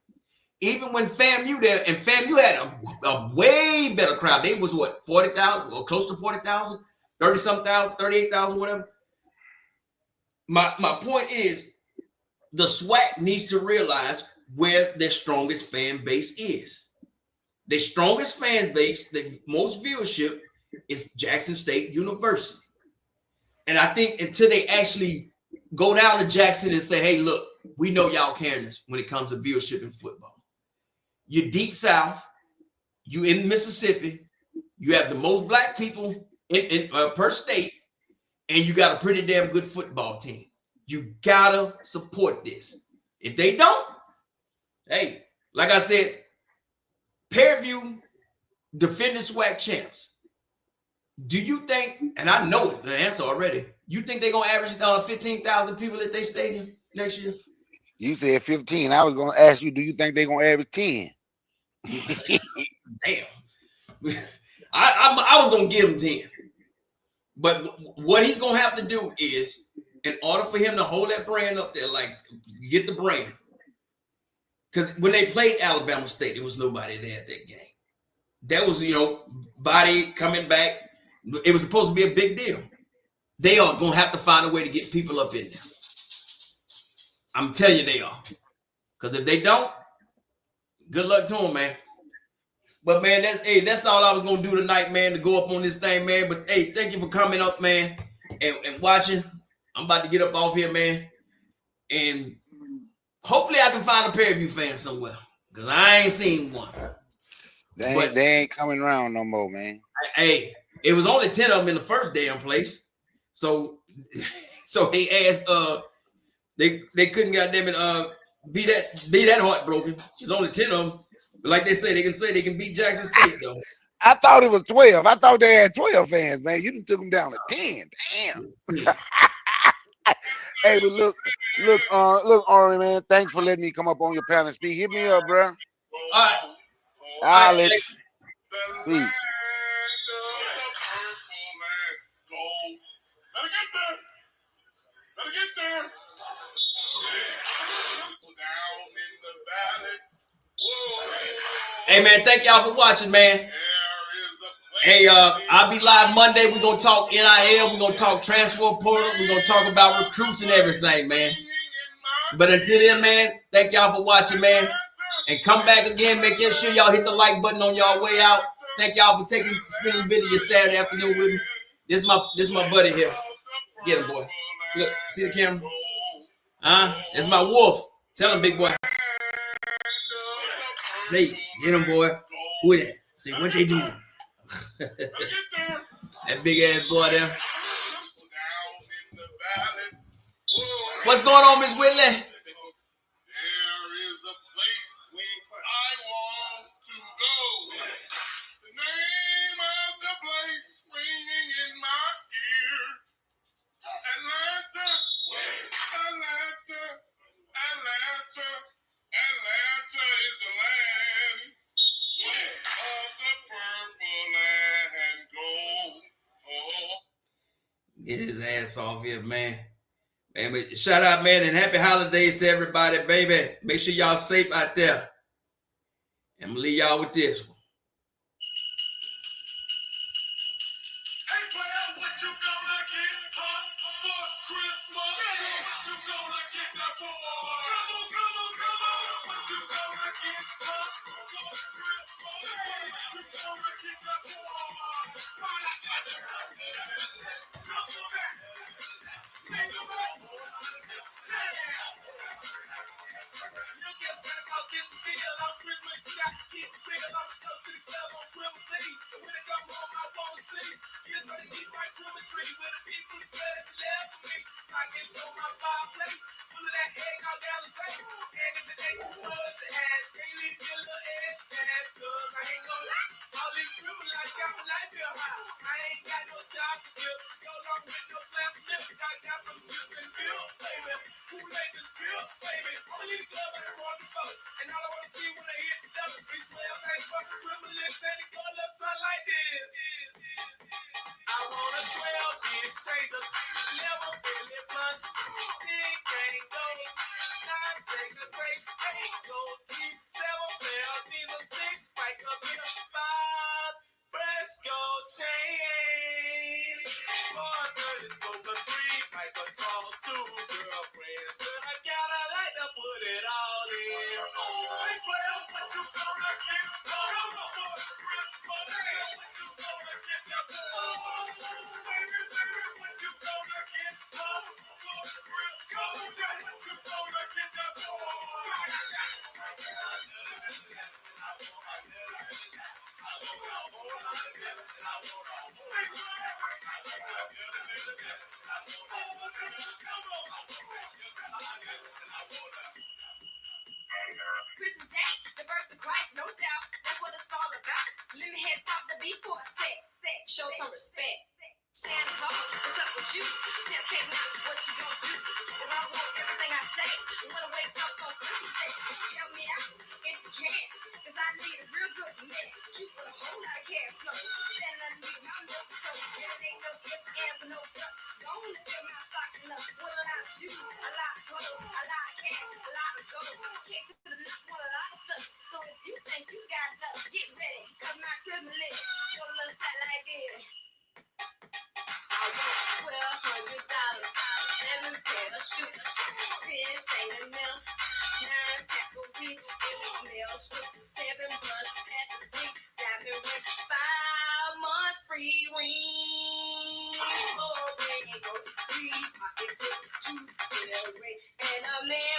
Even when FAMU there, and FAMU had a way better crowd. They was what, 40,000 or close to 40,000, 30-something thousand, 38,000, whatever. My point is, the SWAC needs to realize where their strongest fan base is. Their strongest fan base, the most viewership, is Jackson State University. And I think until they actually go down to Jackson and say, hey, look, we know y'all carrying this when it comes to viewership in football. You're deep south, you in Mississippi, you have the most black people in per state, and you got a pretty damn good football team. You gotta support this. If they don't, hey, like I said, Parrie View defending SWAC champs. Do you think, and I know it, the answer already, you think they're gonna average 15,000 people at their stadium next year? You said 15. I was gonna ask you, do you think they're gonna average 10? Damn. I was gonna give him 10. But what he's gonna have to do is, in order for him to hold that brand up there, like get the brand. Because when they played Alabama State, there was nobody there at that game. That was, you know, body coming back. It was supposed to be a big deal. They are gonna have to find a way to get people up in there. I'm telling you they are. Because if they don't, good luck to them, man. But man, that's all I was gonna do tonight, man, to go up on this thing, man. But hey, thank you for coming up, man, and watching. I'm about to get up off here, man. And hopefully I can find a Parrie View fan somewhere. Because I ain't seen one. They ain't coming around no more, man. Hey, it was only 10 of them in the first damn place. So they asked they couldn't goddamn it be that heartbroken. There's only 10 of them. But like they say they can beat Jackson State though. I thought it was 12. I thought they had 12 fans, man. You done took them down to 10. Damn. Hey, but look, Ari, man. Thanks for letting me come up on your panel and speak. Hit me up, bro. All right. I'll let you. Hey man, thank y'all for watching, man. Hey, I'll be live Monday. We're gonna talk NIL, we're gonna talk transfer portal, we're gonna talk about recruits and everything, man. But until then, man, thank y'all for watching, man. And come back again, make sure y'all hit the like button on y'all way out. Thank y'all for spending a bit of your Saturday afternoon with me. This my buddy here. Get him, boy. Look, see the camera? It's my wolf. Tell him, big boy. Say, get him, boy. Who that? See what they doing? That big ass boy there. What's going on, Miss Whitley? There is a place I want to go. The name of the place ringing in my ear. Atlanta, Atlanta, Atlanta, Atlanta is the land of the purple and gold. Oh. Get his ass off here, man. Man, but shout out, man, and happy holidays to everybody, baby. Make sure y'all safe out there. And I'm gonna leave y'all with this one. Hey, player, what you gonna get for Christmas? What you gonna get that for? Come on. What you gonna get for Christmas? What you gonna get that for? Christmas Day, the birth of Christ, no doubt. That's what it's all about. Let me head stop the beat for a sec. Show some respect. Santa Claus, what's up with you? Tell Kate now what you gonna do. Cause I want everything I say. You wanna wake up on Christmas Day? Help me out if you can. Cause I need a real good man. Keep with a whole lot of cash flow. Stand underneath my mistletoe. And it ain't no gift, answer, no dust. Gonna fill my stocking up with a lot of shoes, a lot of clothes, a lot of cash, a lot of gold. Can't to the next one, a lot of stuff. So if you think you got enough, get ready. Cause my Christmas list go a little tight like this. I want $1,200, 11 pair of shoes, 10 fingernail, 9 pack of weed, mail strip, 7 bus passes, diamond ring, 5 months free ring, 4 ring, 3 pocket book, 2 bill ring, and a man